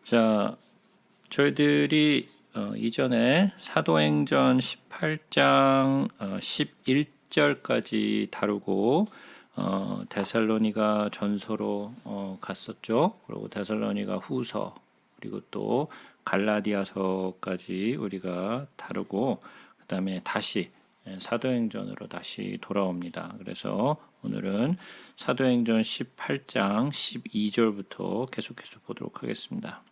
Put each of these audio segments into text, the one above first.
자, 저희들이 이전에 사도행전 18장 11절까지 다루고 데살로니가 전서로 갔었죠. 그리고 데살로니가 후서 그리고 또 갈라디아서까지 우리가 다루고 그다음에 다시 사도행전으로 다시 돌아옵니다. 그래서 오늘은 사도행전 18장 12절부터 계속해서 보도록 하겠습니다.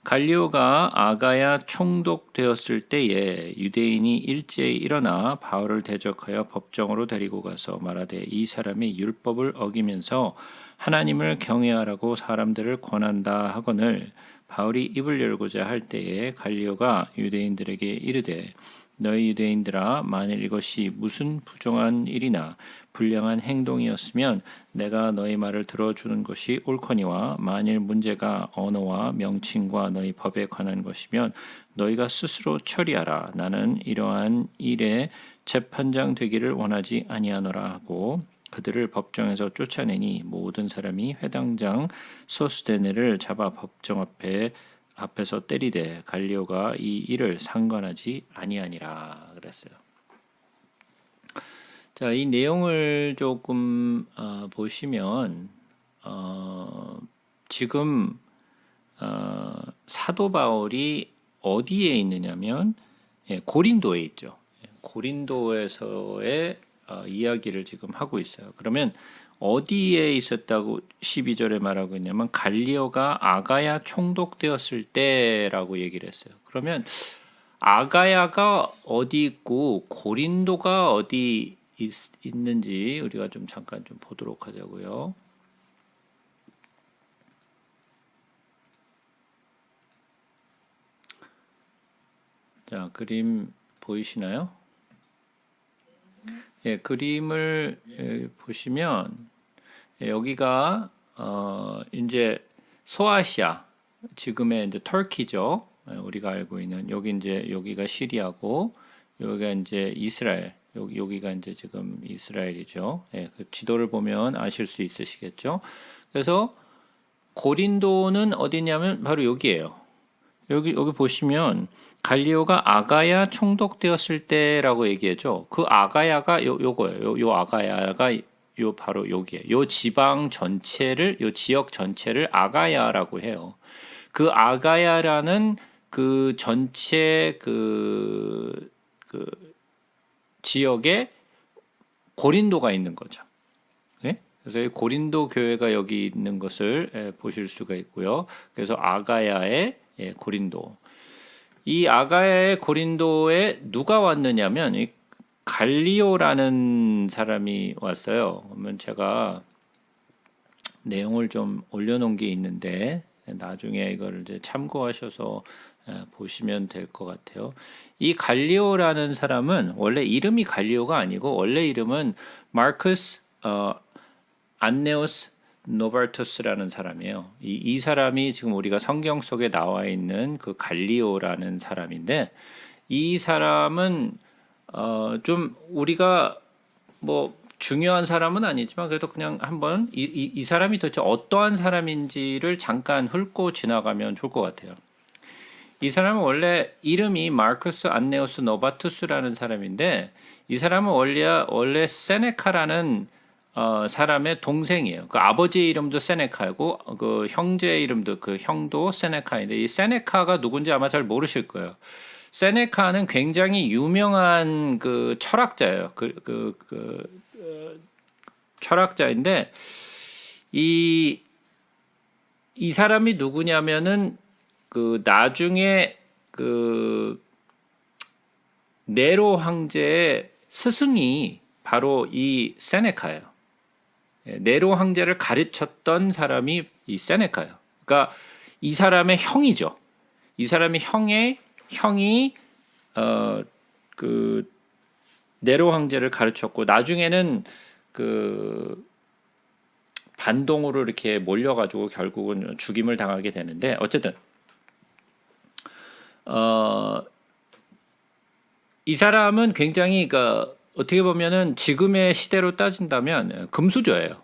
갈리오가 아가야 총독되었을 때에 유대인이 일제히 일어나 바울을 대적하여 법정으로 데리고 가서 말하되 이 사람이 율법을 어기면서 하나님을 경외하라고 사람들을 권한다 하거늘 바울이 입을 열고자 할 때에 갈리오가 유대인들에게 이르되 너희 유대인들아 만일 이것이 무슨 부정한 일이나 불량한 행동이었으면 내가 너희 말을 들어주는 것이 옳거니와 만일 문제가 언어와 명칭과 너희 법에 관한 것이면 너희가 스스로 처리하라. 나는 이러한 일에 재판장 되기를 원하지 아니하노라 하고 그들을 법정에서 쫓아내니 모든 사람이 회당장 소스데네를 잡아 법정 앞에서 때리되 갈리오가 이 일을 상관하지 아니하니라 그랬어요. 자, 이 내용을 조금 보시면 지금 사도 바울이 어디에 있느냐면 고린도에 있죠. 고린도에서의 이야기를 지금 하고 있어요. 그러면 어디에 있었다고 12절에 말하고 있냐면 갈리오가 아가야 총독되었을 때라고 얘기를 했어요. 그러면 아가야가 어디 있고 고린도가 어디 있는지 우리가 좀 잠깐 좀 보도록 하자고요. 자, 그림 보이시나요? 예, 그림을 보시면 여기가 이제 소아시아 지금의 이제 터키죠. 우리가 알고 있는 여기 이제 여기가 시리아고 여기가 이제 이스라엘. 여기가 이제 지금 이스라엘이죠. 예, 그 지도를 보면 아실 수 있으시겠죠. 그래서 고린도는 어디냐면 바로 여기예요. 여기 보시면 갈리오가 아가야 총독되었을 때라고 얘기했죠. 그 아가야가 요거예요. 요 아가야가 요 바로 여기에 요 지방 전체를 요 지역 전체를 아가야라고 해요. 그 아가야라는 그 전체 그 지역에 고린도가 있는 거죠. 네? 그래서 고린도 교회가 여기 있는 것을 보실 수가 있고요. 그래서 아가야의 고린도. 이 아가야의 고린도에 누가 왔느냐면 이 갈리오라는 사람이 왔어요. 그러면 제가 내용을 좀 올려놓은 게 있는데 나중에 이걸 이제 참고하셔서 보시면 될 것 같아요. 이 갈리오라는 사람은 원래 이름이 갈리오가 아니고 원래 이름은 마르쿠스 안네오스 노바르투스라는 사람이에요. 이 사람이 지금 우리가 성경 속에 나와 있는 그 갈리오라는 사람인데 이 사람은 좀 우리가 뭐 중요한 사람은 아니지만 그래도 그냥 한번 이 사람이 도대체 어떠한 사람인지를 잠깐 훑고 지나가면 좋을 것 같아요. 이 사람은 원래 이름이 마르쿠스 안네오스 노바투스라는 사람인데 이 사람은 원래 세네카라는 사람의 동생이에요. 그 아버지의 이름도 세네카이고 그 형제의 이름도 그 형도 세네카인데 이 세네카가 누군지 아마 잘 모르실 거예요. 세네카는 굉장히 유명한 그 철학자예요. 철학자인데 이 사람이 누구냐면은 그 나중에 그 네로 황제의 스승이 바로 이 세네카예요. 네로 황제를 가르쳤던 사람이 이 세네카예요. 그러니까 이 사람의 형이죠. 이 사람의 형이 그 네로 황제를 가르쳤고 나중에는 그 반동으로 이렇게 몰려가지고 결국은 죽임을 당하게 되는데 어쨌든 이 사람은 굉장히 그러니까 어떻게 보면은 지금의 시대로 따진다면 금수저예요.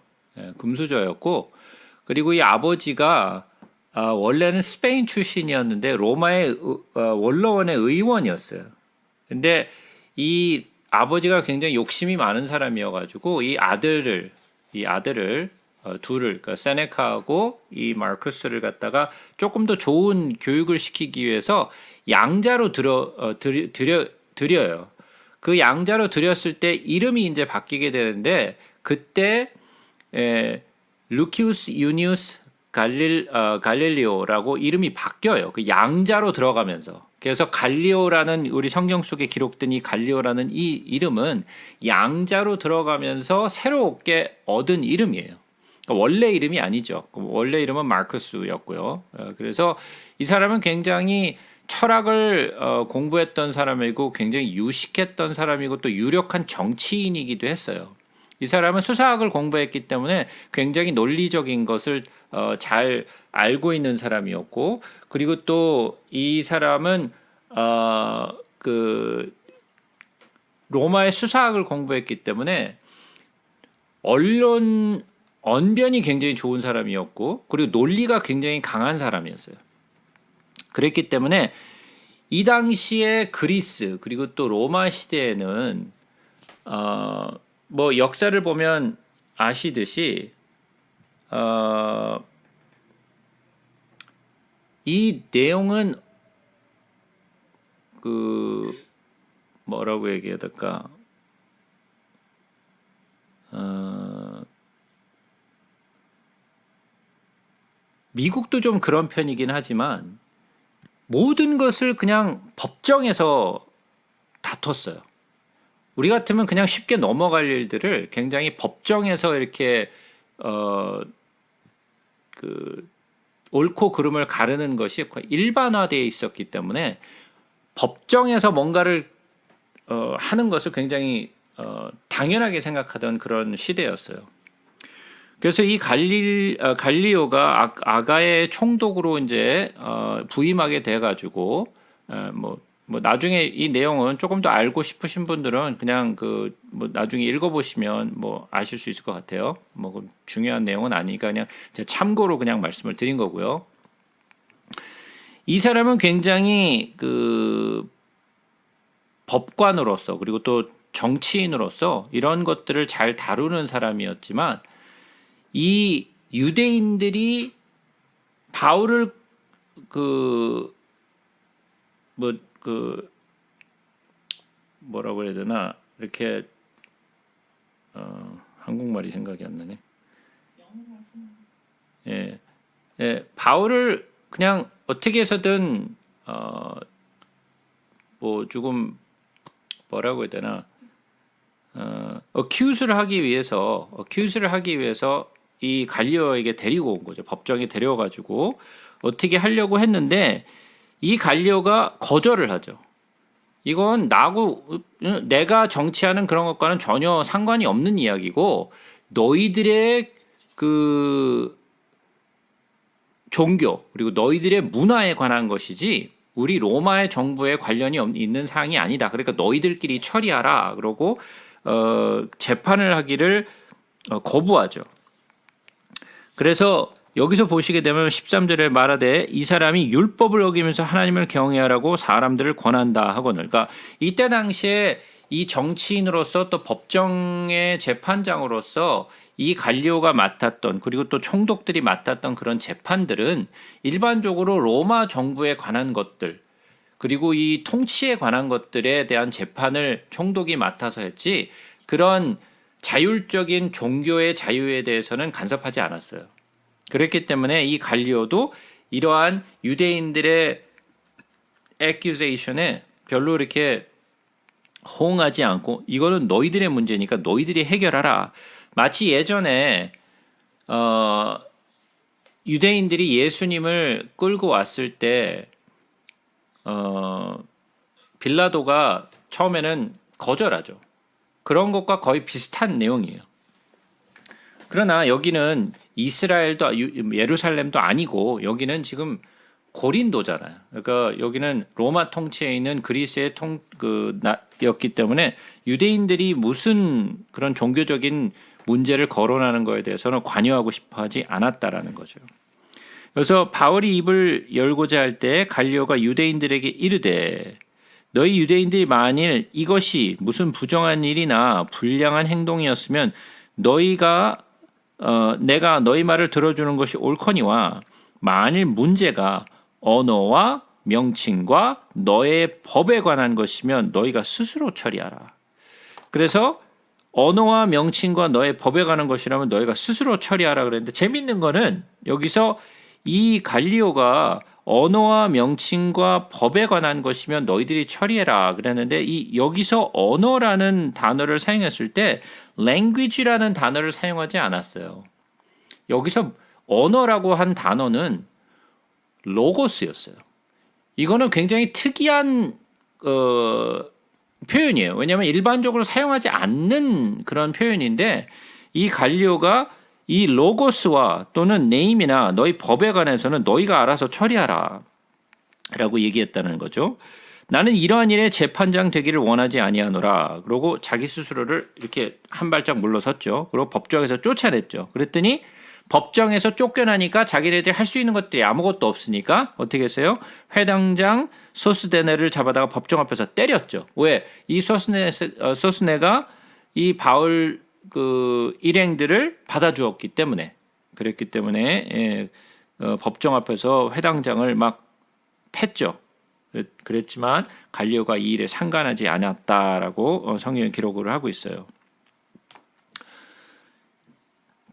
금수저였고 그리고 이 아버지가 원래는 스페인 출신이었는데 로마의 원로원의 의원이었어요. 근데 이 아버지가 굉장히 욕심이 많은 사람이어가지고 이 아들을 둘을 그러니까 세네카하고 이 마르쿠스를 갖다가 조금 더 좋은 교육을 시키기 위해서 양자로 들여요. 그 양자로 들였을 때 이름이 이제 바뀌게 되는데 그때 루키우스 유니우스 갈릴리오라고 이름이 바뀌어요. 그 양자로 들어가면서. 그래서 갈리오라는 우리 성경 속에 기록된 이 갈리오라는 이 이름은 양자로 들어가면서 새롭게 얻은 이름이에요. 그러니까 원래 이름이 아니죠. 원래 이름은 마르쿠스였고요. 그래서 이 사람은 굉장히 철학을 공부했던 사람이고 굉장히 유식했던 사람이고 또 유력한 정치인이기도 했어요. 이 사람은 수사학을 공부했기 때문에 굉장히 논리적인 것을 잘 알고 있는 사람이었고, 그리고 또 이 사람은 그 로마의 수사학을 공부했기 때문에 언변이 굉장히 좋은 사람이었고, 그리고 논리가 굉장히 강한 사람이었어요. 그랬기 때문에 이 당시에 그리스 그리고 또 로마 시대에는 뭐 역사를 보면 아시듯이 이 내용은 그 뭐라고 얘기해야 될까? 미국도 좀 그런 편이긴 하지만 모든 것을 그냥 법정에서 다퉜어요. 우리 같으면 그냥 쉽게 넘어갈 일들을 굉장히 법정에서 이렇게 그 옳고 그름을 가르는 것이 일반화되어 있었기 때문에 법정에서 뭔가를 하는 것을 굉장히 당연하게 생각하던 그런 시대였어요. 그래서 이 갈리오가 아가의 총독으로 이제 부임하게 돼가지고 뭐 나중에 이 내용은 조금 더 알고 싶으신 분들은 그냥 뭐 나중에 읽어보시면 뭐 아실 수 있을 것 같아요. 뭐 중요한 내용은 아니니까 그냥 제가 참고로 그냥 말씀을 드린 거고요. 이 사람은 굉장히 그 법관으로서 그리고 또 정치인으로서 이런 것들을 잘 다루는 사람이었지만 이 유대인들이 바울을 뭐라고 해야 되나 이렇게 한국말이 생각이 안 나네. 바울을 그냥 어떻게 해서든 뭐 조금 뭐라고 해야 되나 어큐스를 하기 위해서 이 갈리오에게 데리고 온 거죠. 법정에 데려가지고 어떻게 하려고 했는데 이 갈리오가 거절을 하죠. 이건 내가 정치하는 그런 것과는 전혀 상관이 없는 이야기고 너희들의 그 종교 그리고 너희들의 문화에 관한 것이지 우리 로마의 정부에 관련이 있는 사항이 아니다. 그러니까 너희들끼리 처리하라. 그러고 재판을 하기를 거부하죠. 그래서 여기서 보시게 되면 13절에 말하되 이 사람이 율법을 어기면서 하나님을 경외하라고 사람들을 권한다 하거늘. 그러니까 이때 당시에 이 정치인으로서 또 법정의 재판장으로서 이 갈리오가 맡았던 그리고 또 총독들이 맡았던 그런 재판들은 일반적으로 로마 정부에 관한 것들 그리고 이 통치에 관한 것들에 대한 재판을 총독이 맡아서 했지 그런 자율적인 종교의 자유에 대해서는 간섭하지 않았어요. 그렇기 때문에 이 갈리오도 이러한 유대인들의 accusation에 별로 이렇게 호응하지 않고 이거는 너희들의 문제니까 너희들이 해결하라. 마치 예전에 유대인들이 예수님을 끌고 왔을 때 빌라도가 처음에는 거절하죠. 그런 것과 거의 비슷한 내용이에요. 그러나 여기는 이스라엘도 예루살렘도 아니고 여기는 지금 고린도잖아요. 그러니까 여기는 로마 통치에 있는 그리스의 였기 때문에 유대인들이 무슨 그런 종교적인 문제를 거론하는 것에 대해서는 관여하고 싶어 하지 않았다라는 거죠. 그래서 바울이 입을 열고자 할 때 갈리오가 유대인들에게 이르되 너희 유대인들이 만일 이것이 무슨 부정한 일이나 불량한 행동이었으면 내가 너희 말을 들어주는 것이 옳거니와 만일 문제가 언어와 명칭과 너의 법에 관한 것이면 너희가 스스로 처리하라. 그래서 언어와 명칭과 너의 법에 관한 것이라면 너희가 스스로 처리하라 그랬는데 재밌는 거는 여기서 이 갈리오가 언어와 명칭과 법에 관한 것이면 너희들이 처리해라 그랬는데 여기서 언어라는 단어를 사용했을 때 language라는 단어를 사용하지 않았어요. 여기서 언어라고 한 단어는 로고스였어요. 이거는 굉장히 특이한 표현이에요. 왜냐하면 일반적으로 사용하지 않는 그런 표현인데 이 갈리오가 이 로고스와 또는 네임이나 너희 법에 관해서는 너희가 알아서 처리하라 라고 얘기했다는 거죠. 나는 이러한 일에 재판장 되기를 원하지 아니하노라. 그러고 자기 스스로를 이렇게 한 발짝 물러섰죠. 그리고 법정에서 쫓아냈죠. 그랬더니 법정에서 쫓겨나니까 자기네들이 할 수 있는 것들이 아무것도 없으니까 어떻게 했어요? 회당장 소스데네를 잡아다가 법정 앞에서 때렸죠. 왜? 이 소스네가 이 바울 그 일행들을 받아주었기 때문에 그랬기 때문에 법정 앞에서 회당장을 막 팼죠. 그랬지만 갈리오가 이 일에 상관하지 않았다라고 성경에 기록을 하고 있어요.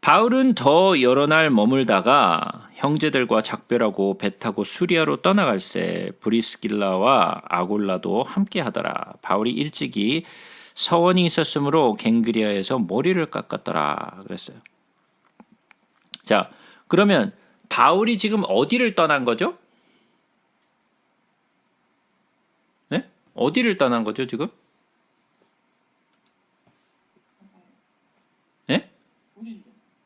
바울은 더 여러 날 머물다가 형제들과 작별하고 배 타고 수리아로 떠나갈새 브리스길라와 아골라도 함께 하더라. 바울이 일찍이 서원이 있었으므로 갱그리아에서 머리를 깎았더라 그랬어요. 자, 그러면 바울이 지금 어디를 떠난 거죠? 네? 어디를 떠난 거죠, 지금? 네?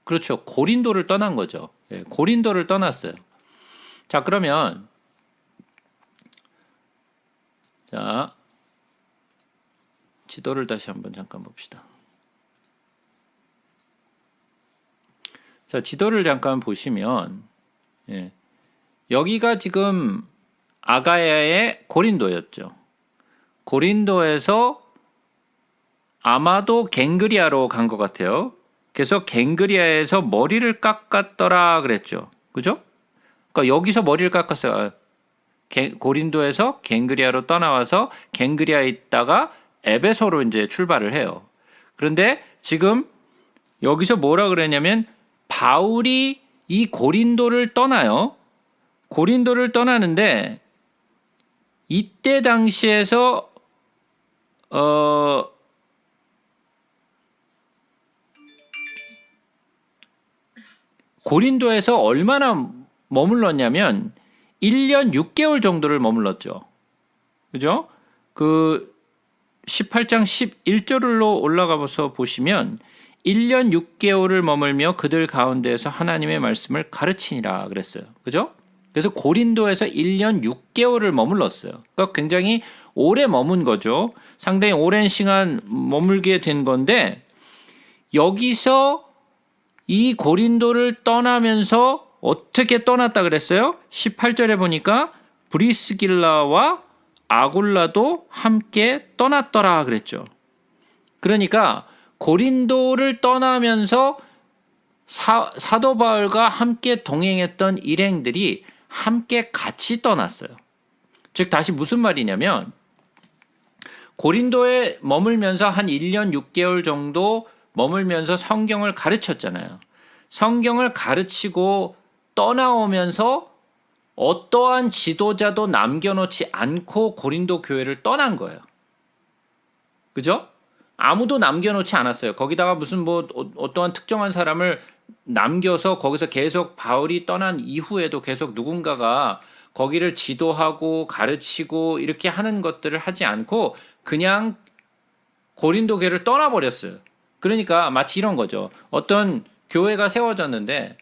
그렇죠. 고린도를 떠난 거죠. 네, 고린도를 떠났어요. 자, 그러면 자, 지도를 다시 한번 잠깐 봅시다. 자, 지도를 잠깐 보시면 여기가 지금 아가야의 고린도였죠. 고린도에서 아마도 갱그리아로 간 것 같아요. 그래서 갱그리아에서 머리를 깎았더라 그랬죠. 그죠? 그러니까 여기서 머리를 깎았어요. 고린도에서 갱그리아로 떠나와서 갱그리아에 있다가 에베소로 이제 출발을 해요. 그런데 지금 여기서 뭐라 그랬냐면 바울이 이 고린도를 떠나요. 고린도를 떠나는데 이때 당시에서 고린도에서 얼마나 머물렀냐면 1년 6개월 정도를 머물렀죠. 그죠? 그 18장 11절로 올라가서 보시면 1년 6개월을 머물며 그들 가운데에서 하나님의 말씀을 가르치니라 그랬어요. 그죠? 그래서 고린도에서 1년 6개월을 머물렀어요. 그러니까 굉장히 오래 머문 거죠. 상당히 오랜 시간 머물게 된 건데 여기서 이 고린도를 떠나면서 어떻게 떠났다 그랬어요? 18절에 보니까 브리스길라와 아골라도 함께 떠났더라 그랬죠. 그러니까 고린도를 떠나면서 사도 바울과 함께 동행했던 일행들이 함께 같이 떠났어요. 즉 다시 무슨 말이냐면 고린도에 머물면서 한 1년 6개월 정도 머물면서 성경을 가르쳤잖아요. 성경을 가르치고 떠나오면서 어떠한 지도자도 남겨놓지 않고 고린도 교회를 떠난 거예요. 그죠? 아무도 남겨놓지 않았어요. 거기다가 무슨 어떠한 특정한 사람을 남겨서 거기서 계속 바울이 떠난 이후에도 계속 누군가가 거기를 지도하고 가르치고 이렇게 하는 것들을 하지 않고 그냥 고린도 교회를 떠나버렸어요. 그러니까 마치 이런 거죠. 어떤 교회가 세워졌는데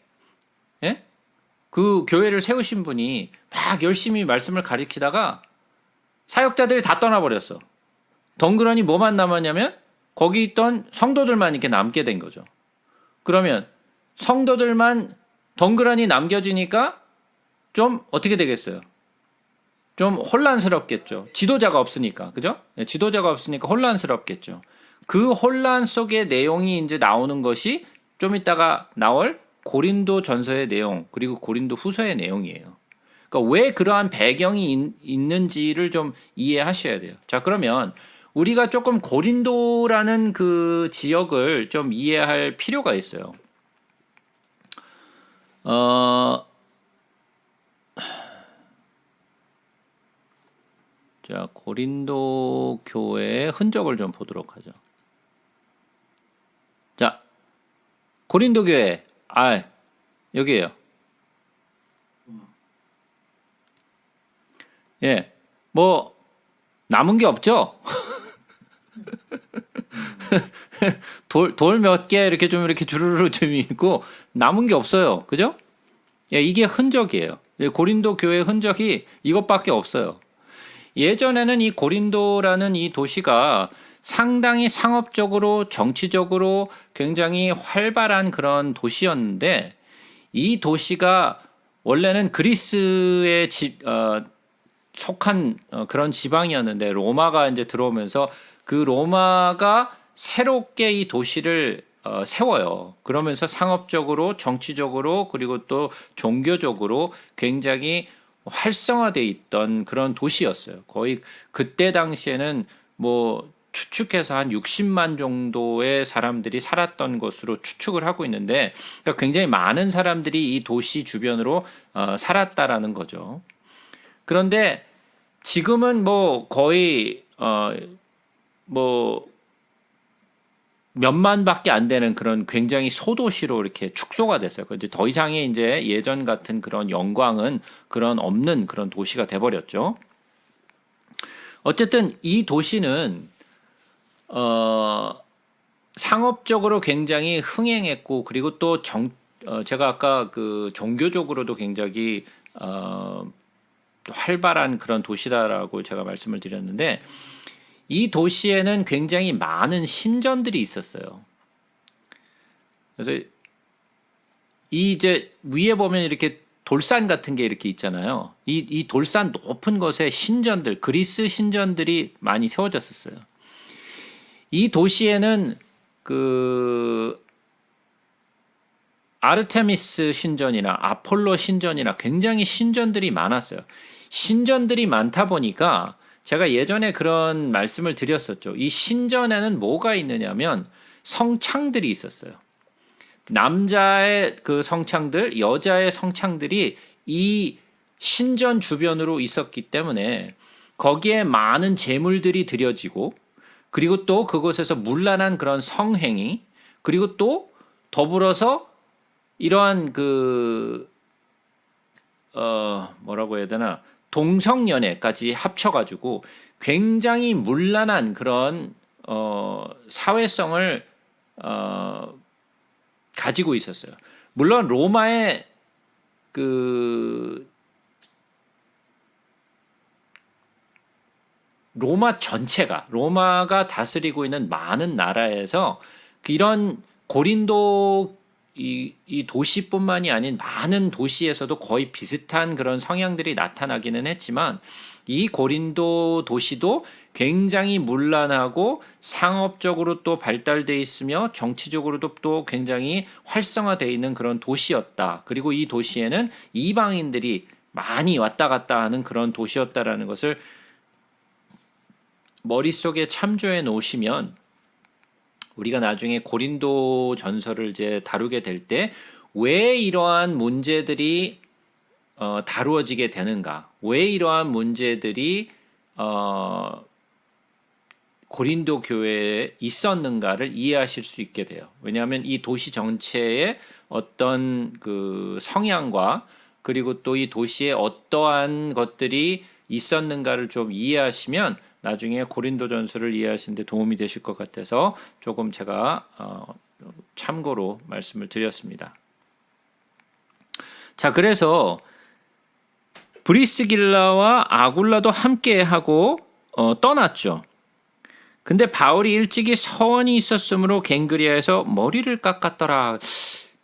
그 교회를 세우신 분이 막 열심히 말씀을 가르치다가 사역자들이 다 떠나버렸어. 덩그러니 뭐만 남았냐면 거기 있던 성도들만 이렇게 남게 된 거죠. 그러면 성도들만 덩그러니 남겨지니까 좀 어떻게 되겠어요? 좀 혼란스럽겠죠. 지도자가 없으니까. 그죠? 네, 지도자가 없으니까 혼란스럽겠죠. 그 혼란 속의 내용이 이제 나오는 것이 좀 이따가 나올 고린도 전서의 내용, 그리고 고린도 후서의 내용이에요. 그러니까 왜 그러한 배경이 있는지를 좀 이해하셔야 돼요. 자, 그러면 우리가 조금 고린도라는 그 지역을 좀 이해할 필요가 있어요. 자, 고린도 교회의 흔적을 좀 보도록 하죠. 자, 고린도 교회, 여기에요. 예, 뭐 남은 게 없죠? 돌 몇 개 이렇게 좀 이렇게 주르르 좀 있고 남은 게 없어요. 그죠? 예, 이게 흔적이에요. 고린도 교회 흔적이 이것밖에 없어요. 예전에는 이 고린도라는 이 도시가 상당히 상업적으로 정치적으로 굉장히 활발한 그런 도시였는데 이 도시가 원래는 그리스에 속한 그런 지방이었는데 로마가 이제 들어오면서 그 로마가 새롭게 이 도시를 세워요. 그러면서 상업적으로, 정치적으로, 그리고 또 종교적으로 굉장히 활성화돼 있던 그런 도시였어요. 거의 그때 당시에는 뭐 추측해서 한 60만 정도의 사람들이 살았던 것으로 추측을 하고 있는데, 그러니까 굉장히 많은 사람들이 이 도시 주변으로 살았다라는 거죠. 그런데 지금은 뭐 거의 뭐 몇만밖에 안 되는 그런 굉장히 소도시로 이렇게 축소가 됐어요. 이제 더 이상의 이제 예전 같은 그런 영광은 그런 없는 그런 도시가 돼버렸죠. 어쨌든 이 도시는 상업적으로 굉장히 흥행했고, 그리고 또 제가 아까 그 종교적으로도 굉장히 활발한 그런 도시다라고 제가 말씀을 드렸는데, 이 도시에는 굉장히 많은 신전들이 있었어요. 그래서 이제 위에 보면 이렇게 돌산 같은 게 이렇게 있잖아요. 이 돌산 높은 곳에 신전들, 그리스 신전들이 많이 세워졌었어요. 이 도시에는 그 아르테미스 신전이나 아폴로 신전이나 굉장히 신전들이 많았어요. 신전들이 많다 보니까 제가 예전에 그런 말씀을 드렸었죠. 이 신전에는 뭐가 있느냐면 성창들이 있었어요. 남자의 그 성창들, 여자의 성창들이 이 신전 주변으로 있었기 때문에 거기에 많은 제물들이 드려지고, 그리고 또 그곳에서 문란한 그런 성행위, 그리고 또 더불어서 이러한 뭐라고 해야 되나, 동성연애까지 합쳐가지고 굉장히 문란한 그런 사회성을 가지고 있었어요. 물론 로마의 로마 전체가, 로마가 다스리고 있는 많은 나라에서 이런 고린도 이 도시뿐만이 아닌 많은 도시에서도 거의 비슷한 그런 성향들이 나타나기는 했지만, 이 고린도 도시도 굉장히 문란하고 상업적으로 또 발달돼 있으며 정치적으로도 또 굉장히 활성화되어 있는 그런 도시였다. 그리고 이 도시에는 이방인들이 많이 왔다 갔다 하는 그런 도시였다라는 것을 머릿속에 참조해 놓으시면, 우리가 나중에 고린도 전서를 이제 다루게 될 때 왜 이러한 문제들이 다루어지게 되는가, 왜 이러한 문제들이 고린도 교회에 있었는가를 이해하실 수 있게 돼요. 왜냐하면 이 도시 전체의 어떤 그 성향과, 그리고 또 이 도시에 어떠한 것들이 있었는가를 좀 이해하시면 나중에 고린도전서를 이해하시는 데 도움이 되실 것 같아서 조금 제가 참고로 말씀을 드렸습니다. 자, 그래서 브리스길라와 아굴라도 함께 하고 떠났죠. 근데 바울이 일찍이 서원이 있었으므로 갱그리아에서 머리를 깎았더라.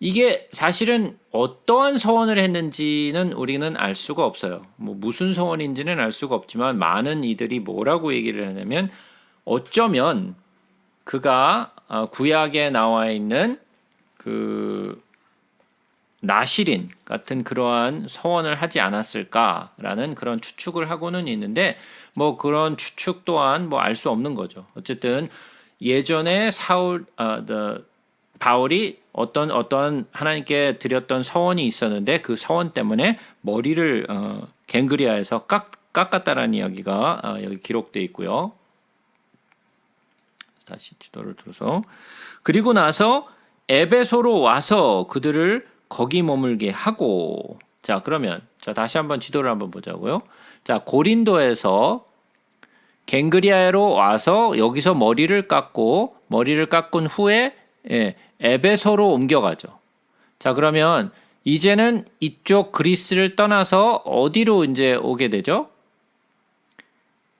이게 사실은 어떠한 서원을 했는지는 우리는 알 수가 없어요. 뭐 무슨 서원인지는 알 수가 없지만 많은 이들이 뭐라고 얘기를 하냐면 어쩌면 그가 구약에 나와 있는 그 나실인 같은 그러한 서원을 하지 않았을까라는 그런 추측을 하고는 있는데 뭐 그런 추측 또한 뭐 알 수 없는 거죠. 어쨌든 예전에 바울이 어떤 하나님께 드렸던 서원이 있었는데 그 서원 때문에 머리를 갱그리아에서 깎았다라는 이야기가 여기 기록되어 있고요. 다시 지도를 들어서 그리고 나서 에베소로 와서 그들을 거기 머물게 하고 자 그러면 자 다시 한번 지도를 한번 보자고요. 자 고린도에서 갱그리아로 와서 여기서 머리를 깎은 후에 에베소로 옮겨가죠. 자 그러면 이제는 이쪽 그리스를 떠나서 어디로 이제 오게 되죠?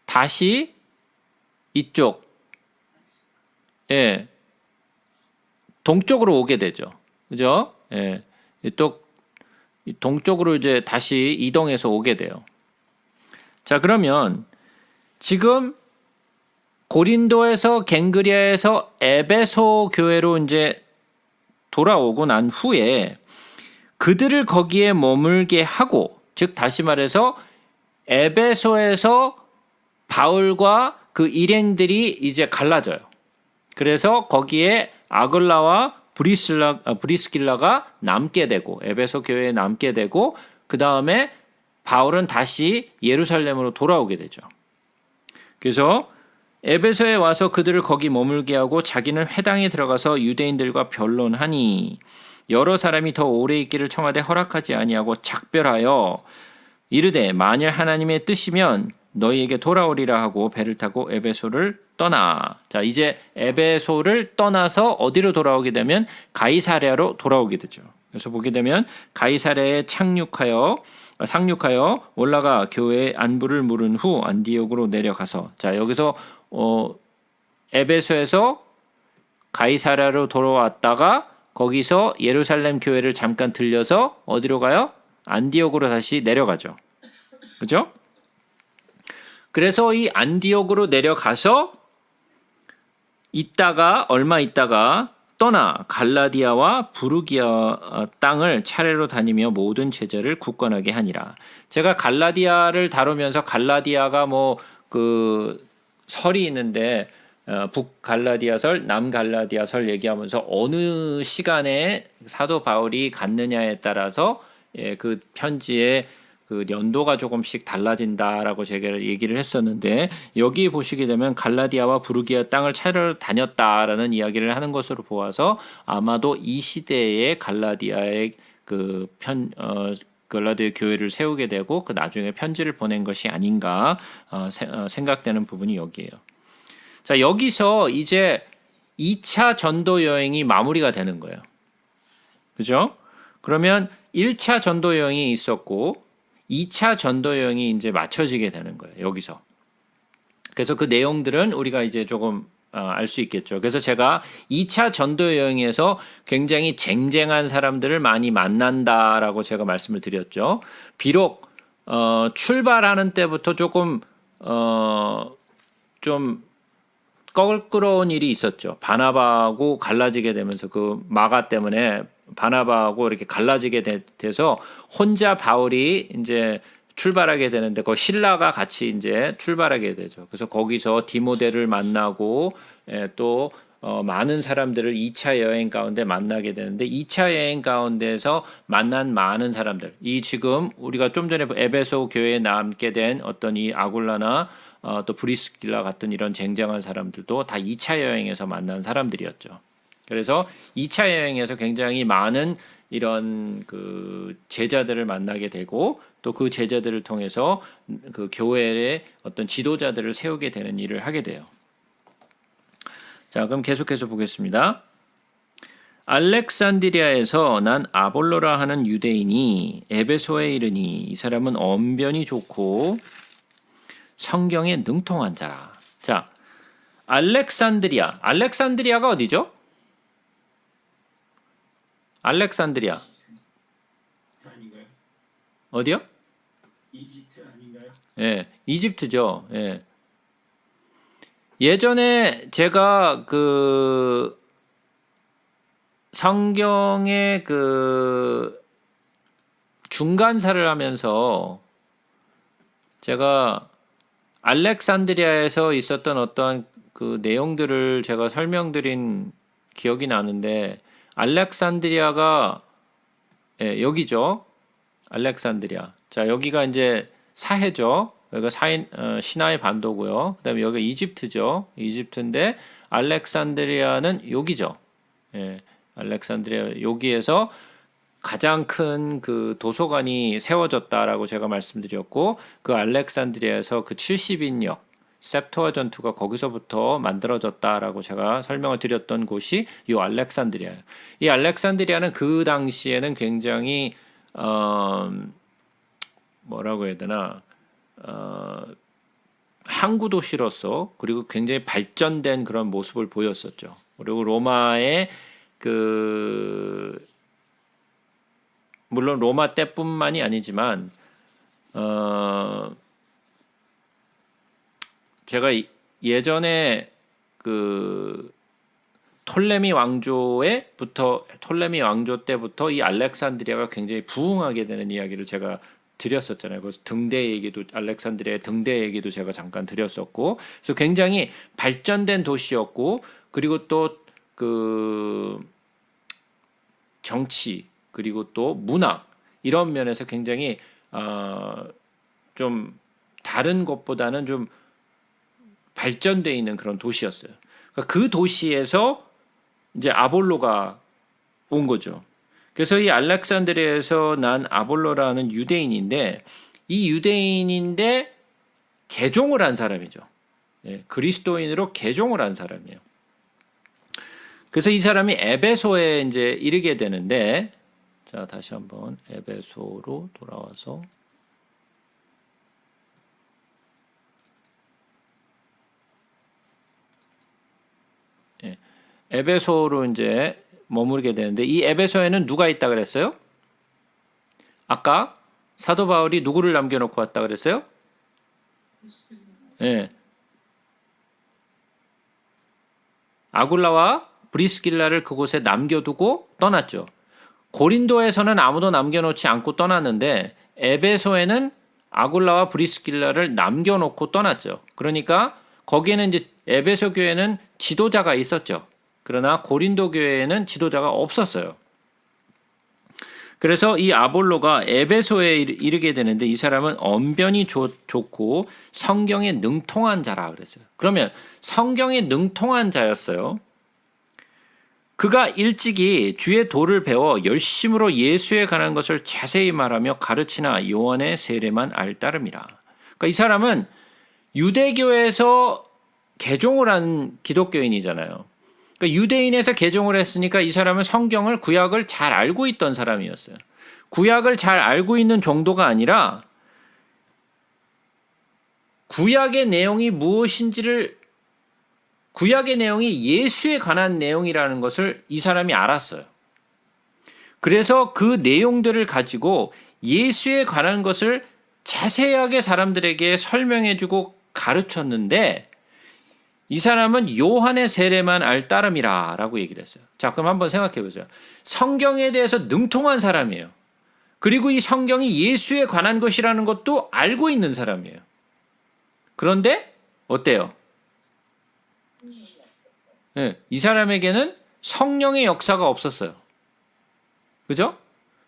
다시 이쪽 동쪽으로 오게 되죠. 그죠? 또 동쪽으로 이제 다시 이동해서 오게 돼요. 자, 그러면 지금 고린도에서 갱그리아에서 에베소 교회로 이제 돌아오고 난 후에 그들을 거기에 머물게 하고, 즉 다시 말해서 에베소에서 바울과 그 일행들이 이제 갈라져요. 그래서 거기에 아글라와 브리스길라가 남게 되고 에베소 교회에 남게 되고 그 다음에 바울은 다시 예루살렘으로 돌아오게 되죠. 그래서 에베소에 와서 그들을 거기 머물게 하고 자기는 회당에 들어가서 유대인들과 변론하니 여러 사람이 더 오래 있기를 청하되 허락하지 아니하고 작별하여 이르되 만일 하나님의 뜻이면 너희에게 돌아오리라 하고 배를 타고 에베소를 떠나. 자, 이제 에베소를 떠나서 어디로 돌아오게 되면 가이사랴로 돌아오게 되죠. 그래서 보게 되면 가이사랴에 상륙하여 올라가 교회의 안부를 물은 후 안디옥으로 내려가서 자, 여기서 에베소에서 가이사랴로 돌아왔다가 거기서 예루살렘 교회를 잠깐 들려서 어디로 가요? 안디옥으로 다시 내려가죠. 그죠? 그래서 이 안디옥으로 내려가서 얼마 있다가 떠나 갈라디아와 부르기아 땅을 차례로 다니며 모든 제자를 굳건하게 하니라. 제가 갈라디아를 다루면서 갈라디아가 뭐 그 설이 있는데 북갈라디아설, 남갈라디아설 얘기하면서 어느 시간에 사도 바울이 갔느냐에 따라서 그 편지의 그 연도가 조금씩 달라진다라고 제가 얘기를 했었는데 여기 보시게 되면 갈라디아와 부르기아 땅을 차례로 다녔다라는 이야기를 하는 것으로 보아서 아마도 이 시대에 갈라디아의 갈라디아 교회를 세우게 되고 그 나중에 편지를 보낸 것이 아닌가 생각되는 부분이 여기에요. 자, 여기서 이제 2차 전도 여행이 마무리가 되는 거예요. 그죠? 그러면 1차 전도 여행이 있었고 2차 전도 여행이 이제 맞춰지게 되는 거예요. 여기서. 그래서 그 내용들은 우리가 이제 조금 알 수 있겠죠. 그래서 제가 2차 전도 여행에서 굉장히 쟁쟁한 사람들을 많이 만난다라고 제가 말씀을 드렸죠. 비록 출발하는 때부터 조금 좀 껄끄러운 일이 있었죠. 바나바하고 갈라지게 되면서 그 마가 때문에 바나바하고 이렇게 갈라지게 돼서 혼자 바울이 이제 출발하게 되는데 그 신라가 같이 이제 출발하게 되죠. 그래서 거기서 디모데를 만나고 또 많은 사람들을 2차 여행 가운데 만나게 되는데 2차 여행 가운데서 만난 많은 사람들 이 지금 우리가 좀 전에 에베소 교회에 남게 된 어떤 이 아굴라나 또 브리스길라 같은 이런 쟁쟁한 사람들도 다 2차 여행에서 만난 사람들이었죠. 그래서 2차 여행에서 굉장히 많은 이런 그 제자들을 만나게 되고 또 그 제자들을 통해서 그 교회의 어떤 지도자들을 세우게 되는 일을 하게 돼요. 자, 그럼 계속해서 보겠습니다. 알렉산드리아에서 난 아볼로라 하는 유대인이 에베소에 이르니 이 사람은 언변이 좋고 성경에 능통한 자라. 자, 알렉산드리아가 어디죠? 알렉산드리아. 이집트 아닌가요? 어디요? 이집트 아닌가요? 예, 이집트죠. 예. 예전에 제가 그 성경의 그 중간사를 하면서 제가 알렉산드리아에서 있었던 어떤 그 내용들을 제가 설명드린 기억이 나는데 알렉산드리아가 여기죠. 알렉산드리아. 자, 여기가 이제 사해죠. 여기가 시나이 반도고요. 그다음에 여기가 이집트죠. 이집트인데 알렉산드리아는 여기죠. 예, 알렉산드리아 여기에서 가장 큰 그 도서관이 세워졌다라고 제가 말씀드렸고 그 알렉산드리아에서 그 70인역 셉투아전투가 거기서부터 만들어졌다라고 제가 설명을 드렸던 곳이 이 알렉산드리아예요. 이 알렉산드리아는 그 당시에는 굉장히 뭐라고 해야 되나 항구 도시로서 그리고 굉장히 발전된 그런 모습을 보였었죠. 그리고 로마의 그 물론 로마 때뿐만이 아니지만 제가 예전에 그 톨레미 왕조 때부터 이 알렉산드리아가 굉장히 부흥하게 되는 이야기를 제가 드렸었잖아요. 그래서 알렉산드리아 등대 얘기도 제가 잠깐 드렸었고, 그래서 굉장히 발전된 도시였고, 그리고 또 그 정치 그리고 또 문학 이런 면에서 굉장히 좀 다른 것보다는 좀 발전돼 있는 그런 도시였어요. 그러니까 그 도시에서 이제 아볼로가 온 거죠. 그래서 이 알렉산드리아에서 난 아볼로라는 유대인인데 이 유대인인데 개종을 한 사람이죠. 예, 그리스도인으로 개종을 한 사람이에요. 그래서 이 사람이 에베소에 이제 이르게 되는데 자, 다시 한번 에베소로 돌아와서 에베소로 이제 머무르게 되는데 이 에베소에는 누가 있다 그랬어요? 아까 사도 바울이 누구를 남겨놓고 왔다 그랬어요? 예. 아굴라와 브리스길라를 그곳에 남겨두고 떠났죠. 고린도에서는 아무도 남겨놓지 않고 떠났는데 에베소에는 아굴라와 브리스길라를 남겨놓고 떠났죠. 그러니까 거기에는 이제 에베소 교회는 지도자가 있었죠. 그러나 고린도 교회에는 지도자가 없었어요. 그래서 이 아볼로가 에베소에 이르게 되는데 이 사람은 언변이 좋고 성경에 능통한 자라 그랬어요. 그러면 성경에 능통한 자였어요. 그가 일찍이 주의 도를 배워 열심으로 예수에 관한 것을 자세히 말하며 가르치나 요한의 세례만 알 따름이라. 그러니까 이 사람은 유대교에서 개종을 한 기독교인이잖아요. 그러니까 유대인에서 개종을 했으니까 이 사람은 성경을 구약을 잘 알고 있던 사람이었어요. 구약을 잘 알고 있는 정도가 아니라 구약의 내용이 무엇인지를 구약의 내용이 예수에 관한 내용이라는 것을 이 사람이 알았어요. 그래서 그 내용들을 가지고 예수에 관한 것을 자세하게 사람들에게 설명해주고 가르쳤는데 이 사람은 요한의 세례만 알 따름이라 라고 얘기를 했어요. 자, 그럼 한번 생각해 보세요. 성경에 대해서 능통한 사람이에요. 그리고 이 성경이 예수에 관한 것이라는 것도 알고 있는 사람이에요. 그런데 어때요? 네, 이 사람에게는 성령의 역사가 없었어요. 그죠?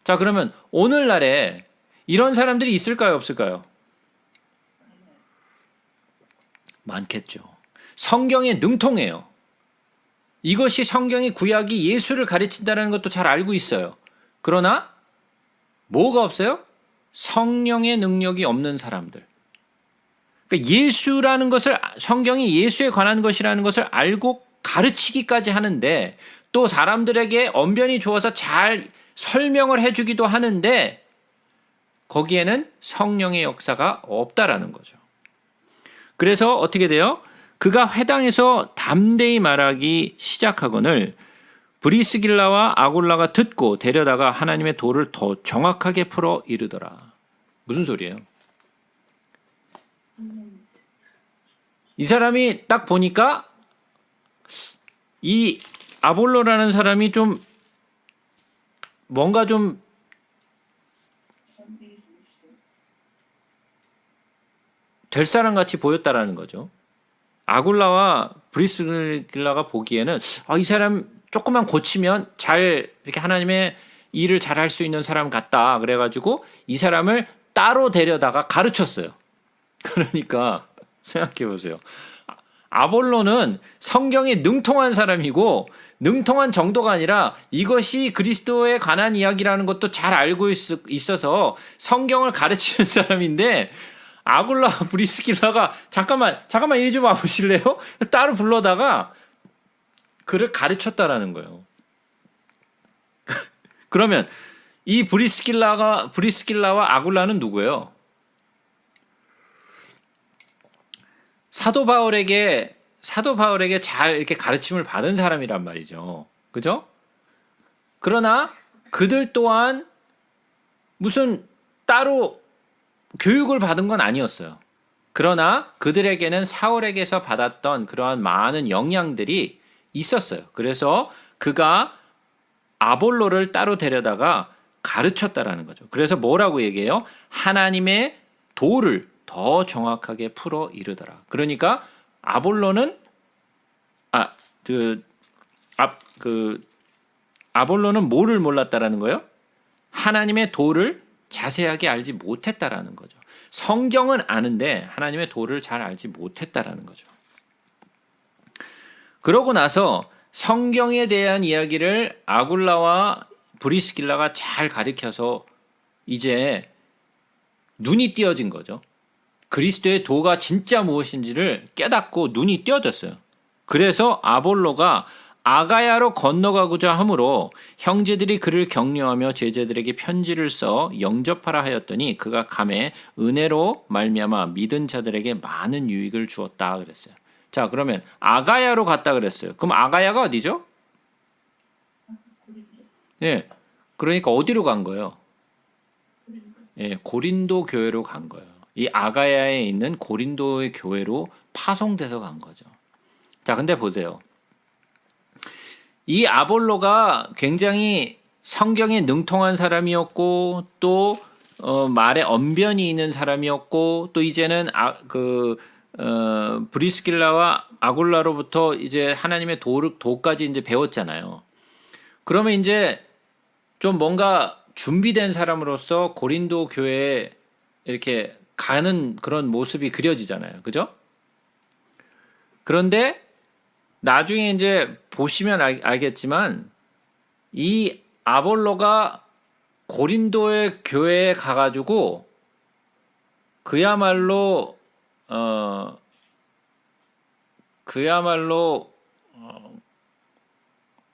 자, 그러면 오늘날에 이런 사람들이 있을까요? 없을까요? 많겠죠. 성경에 능통해요. 이것이 성경의 구약이 예수를 가르친다는 것도 잘 알고 있어요. 그러나 뭐가 없어요? 성령의 능력이 없는 사람들. 그러니까 예수라는 것을 성경이 예수에 관한 것이라는 것을 알고 가르치기까지 하는데 또 사람들에게 언변이 좋아서 잘 설명을 해주기도 하는데 거기에는 성령의 역사가 없다라는 거죠. 그래서 어떻게 돼요? 그가 회당에서 담대히 말하기 시작하거늘 브리스길라와 아굴라가 듣고 데려다가 하나님의 도를 더 정확하게 풀어 이르더라. 무슨 소리예요? 이 사람이 딱 보니까 이 아볼로라는 사람이 좀 뭔가 좀 될 사람 같이 보였다라는 거죠. 아굴라와 브리스길라가 보기에는 이 사람 조금만 고치면 잘 이렇게 하나님의 일을 잘 할 수 있는 사람 같다. 그래가지고 이 사람을 따로 데려다가 가르쳤어요. 그러니까 생각해 보세요. 아볼로는 성경에 능통한 사람이고 능통한 정도가 아니라 이것이 그리스도에 관한 이야기라는 것도 잘 알고 있어서 성경을 가르치는 사람인데 아굴라 브리스길라가 잠깐만 이리 좀 와보실래요? 따로 불러다가 그를 가르쳤다라는 거예요. 그러면 이 브리스길라와 아굴라는 누구예요? 사도 바울에게 잘 이렇게 가르침을 받은 사람이란 말이죠. 그죠? 그러나 그들 또한 무슨 따로 교육을 받은 건 아니었어요. 그러나 그들에게는 사울에게서 받았던 그러한 많은 영향들이 있었어요. 그래서 그가 아볼로를 따로 데려다가 가르쳤다라는 거죠. 그래서 뭐라고 얘기해요? 하나님의 도를 더 정확하게 풀어 이르더라. 그러니까 아볼로는 아볼로는 뭐를 몰랐다라는 거예요? 하나님의 도를 자세하게 알지 못했다라는 거죠. 성경은 아는데 하나님의 도를 잘 알지 못했다라는 거죠. 그러고 나서 성경에 대한 이야기를 아굴라와 브리스길라가 잘 가르쳐서 이제 눈이 띄어진 거죠. 그리스도의 도가 진짜 무엇인지를 깨닫고 눈이 띄어졌어요. 그래서 아볼로가 아가야로 건너가고자 하므로 형제들이 그를 격려하며 제자들에게 편지를 써 영접하라 하였더니 그가 감에 은혜로 말미암아 믿은 자들에게 많은 유익을 주었다 그랬어요. 자, 그러면 아가야로 갔다 그랬어요. 그럼 아가야가 어디죠? 예. 그러니까 어디로 간 거예요? 예, 고린도 교회로 간 거예요. 이 아가야에 있는 고린도의 교회로 파송돼서 간 거죠. 자, 근데 보세요. 이 아볼로가 굉장히 성경에 능통한 사람이었고 또 말에 언변이 있는 사람이었고 또 이제는 브리스길라와 아굴라로부터 이제 하나님의 도까지 이제 배웠잖아요. 그러면 이제 좀 뭔가 준비된 사람으로서 고린도 교회에 이렇게 가는 그런 모습이 그려지잖아요. 그죠? 그런데 나중에 이제 보시면 알겠지만 이 아볼로가 고린도의 교회에 가가지고 그야말로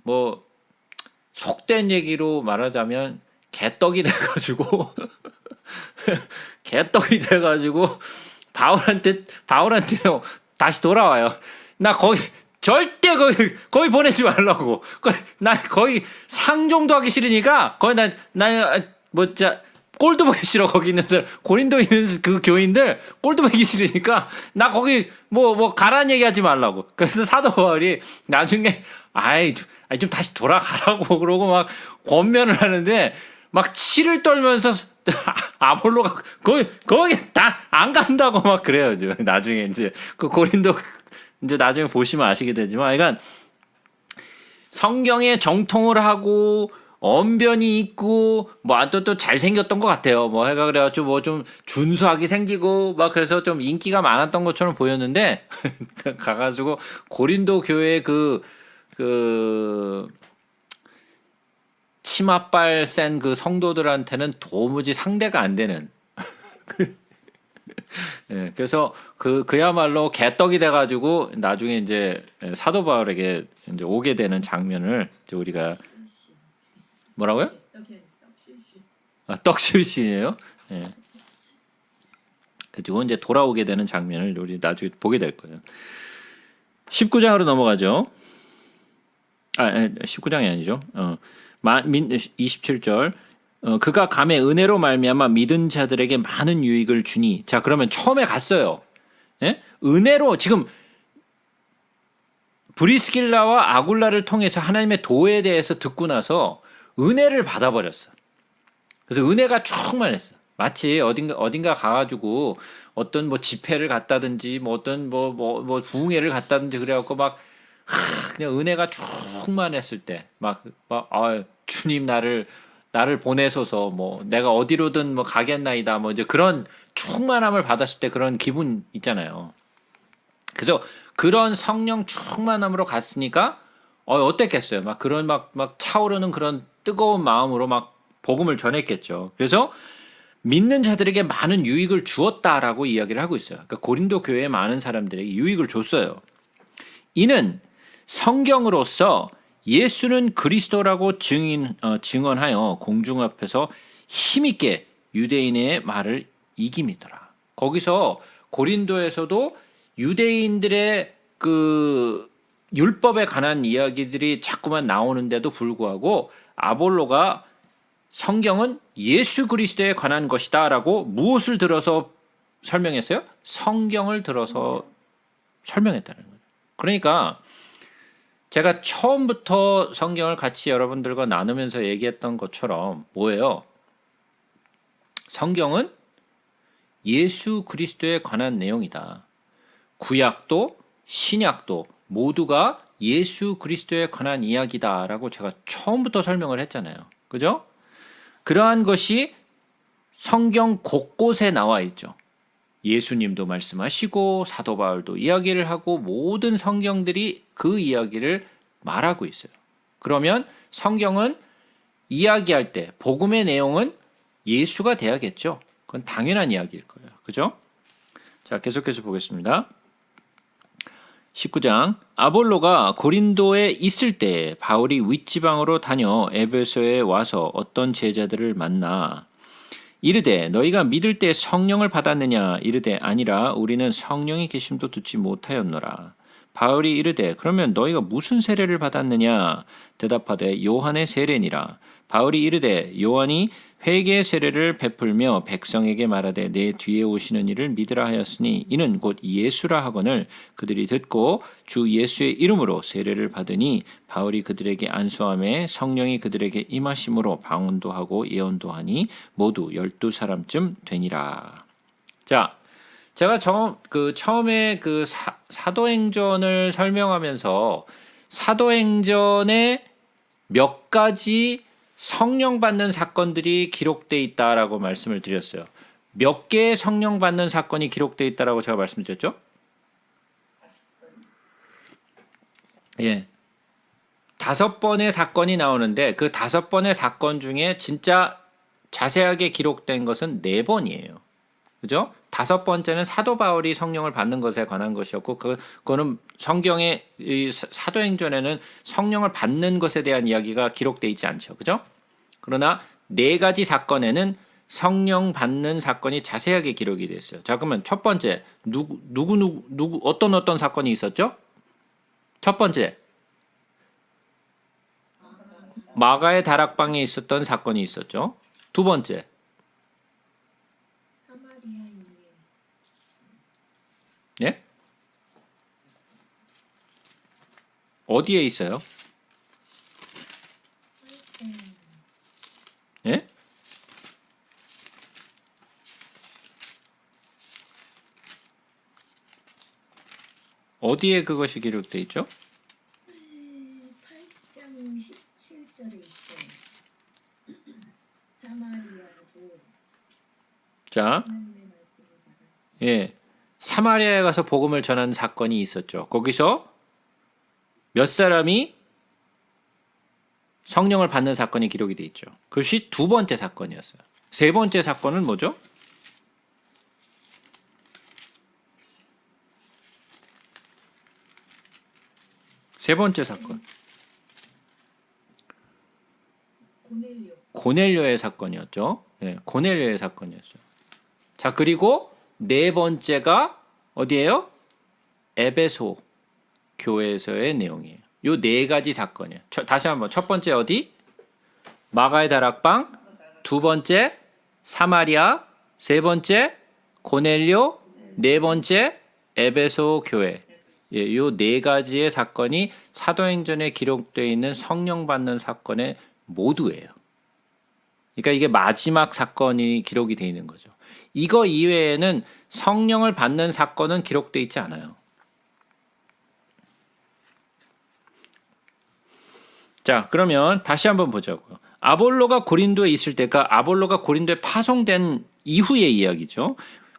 뭐 속된 얘기로 말하자면 개떡이 돼가지고 바울한테 다시 돌아와요. 나 거기 절대 거기 보내지 말라고. 나 거기 상종도 하기 싫으니까 거기 나 꼴도 보기 싫어. 거기 있는 사람 고린도에 있는 그 교인들 꼴도 보기 싫으니까 나 거기 뭐 가라는 얘기하지 말라고. 그래서 사도 바울이 나중에 좀 다시 돌아가라고 그러고 막 권면을 하는데 막 치를 떨면서 아볼로가 거기 다 안 간다고 막 그래요. 나중에 이제 그 고린도 이제 나중에 보시면 아시게 되지만, 그러니까 성경에 정통을 하고 언변이 있고 뭐 또 잘생겼던 것 같아요. 뭐 해가 그래가지고 뭐 좀 준수하게 생기고 막 그래서 좀 인기가 많았던 것처럼 보였는데 가가지고 고린도 교회 그 치맛발 센 그 성도들한테는 도무지 상대가 안 되는. 예, 그래서 그야말로 개떡이 돼가지고 나중에 이제 사도 바울에게 이제 오게 되는 장면을 이제 우리가 뭐라고요? 떡실신이에요. 예. 그리고 이제 돌아오게 되는 장면을 우리 나중에 보게 될 거예요. 19장으로 넘어가죠. 19장이 아니죠. 27절. 그가 감의 은혜로 말미암아 믿은 자들에게 많은 유익을 주니. 자, 그러면 처음에 갔어요. 예? 은혜로 지금 브리스길라와 아굴라를 통해서 하나님의 도에 대해서 듣고 나서 은혜를 받아버렸어. 그래서 은혜가 충만했어. 마치 어딘가 가가지고 어떤 뭐 집회를 갔다든지 뭐 어떤 뭐 부흥회를 갔다든지 그래갖고 막 그냥 은혜가 충만했을 때 주님 나를 보내소서 뭐 내가 어디로든 뭐 가겠나이다 뭐 이제 그런 충만함을 받았을 때 그런 기분 있잖아요. 그래서 그런 성령 충만함으로 갔으니까 어땠겠어요? 막 그런 막 차오르는 그런 뜨거운 마음으로 막 복음을 전했겠죠. 그래서 믿는 자들에게 많은 유익을 주었다라고 이야기를 하고 있어요. 그러니까 고린도 교회에 많은 사람들에게 유익을 줬어요. 이는 성경으로서 예수는 그리스도라고 증언하여 공중 앞에서 힘있게 유대인의 말을 이김이더라. 거기서 고린도에서도 유대인들의 그 율법에 관한 이야기들이 자꾸만 나오는데도 불구하고 아볼로가 성경은 예수 그리스도에 관한 것이다라고 무엇을 들어서 설명했어요? 성경을 들어서 설명했다는 거예요. 그러니까 제가 처음부터 성경을 같이 여러분들과 나누면서 얘기했던 것처럼 뭐예요? 성경은 예수 그리스도에 관한 내용이다. 구약도 신약도 모두가 예수 그리스도에 관한 이야기다라고 제가 처음부터 설명을 했잖아요. 그죠? 그러한 것이 성경 곳곳에 나와 있죠. 예수님도 말씀하시고 사도 바울도 이야기를 하고 모든 성경들이 그 이야기를 말하고 있어요. 그러면 성경은 이야기할 때 복음의 내용은 예수가 돼야겠죠. 그건 당연한 이야기일 거예요. 그죠? 자, 계속해서 보겠습니다. 19장. 아볼로가 고린도에 있을 때 바울이 윗지방으로 다녀 에베소에 와서 어떤 제자들을 만나 이르되 너희가 믿을 때 성령을 받았느냐 이르되 아니라 우리는 성령이 계심도 듣지 못하였노라. 바울이 이르되 그러면 너희가 무슨 세례를 받았느냐 대답하되 요한의 세례니라. 바울이 이르되 요한이 회개의 세례를 베풀며 백성에게 말하되 내 뒤에 오시는 이를 믿으라 하였으니 이는 곧 예수라 하거늘 그들이 듣고 주 예수의 이름으로 세례를 받으니 바울이 그들에게 안수함에 성령이 그들에게 임하심으로 방언도 하고 예언도 하니 모두 12사람쯤 되니라. 자, 제가 처음에 그 사도행전을 설명하면서 사도행전에 몇 가지 성령 받는 사건들이 기록되어 있다라고 말씀을 드렸어요. 몇 개의 성령 받는 사건이 기록되어 있다라고 제가 말씀드렸죠? 예. 5번의 사건이 나오는데 그 5번의 사건 중에 진짜 자세하게 기록된 것은 4번이에요. 그죠? 5번째는 사도 바울이 성령을 받는 것에 관한 것이었고 그거는 성경의 사도행전에는 성령을 받는 것에 대한 이야기가 기록되어 있지 않죠. 그죠? 그러나 4가지 사건에는 성령 받는 사건이 자세하게 기록이 됐어요. 자, 그러면 첫 번째 누구 어떤 사건이 있었죠? 첫 번째 마가의 다락방에 있었던 사건이 있었죠. 두 번째 예? 어디에 있어요? 예? 어디에 그것이 기록되어 있죠? 8장 17절에 있어요. 사마리아고 자, 하나님의 말씀을 받아. 예. 사마리아에 가서 복음을 전한 사건이 있었죠. 거기서 몇 사람이 성령을 받는 사건이 기록이 되어 있죠. 그것이 두 번째 사건이었어요. 세 번째 사건은 뭐죠? 세 번째 사건. 고넬료의 사건이었죠. 네, 고넬료의 사건이었어요. 자, 그리고 네 번째가 어디예요? 에베소 교회에서의 내용이에요. 요 네 가지 사건이에요. 다시 한번 첫 번째 어디? 마가의 다락방, 두 번째 사마리아, 세 번째 고넬료, 네 번째 에베소 교회. 예, 요 네 가지의 사건이 사도행전에 기록되어 있는 성령 받는 사건의 모두예요. 그러니까 이게 마지막 사건이 기록이 되어 있는 거죠. 이거 이외에는 성령을 받는 사건은 기록되어 있지 않아요. 자, 그러면 다시 한번 보자고요. 아볼로가 고린도에 있을 때가 아볼로가 고린도에 파송된 이후의 이야기죠.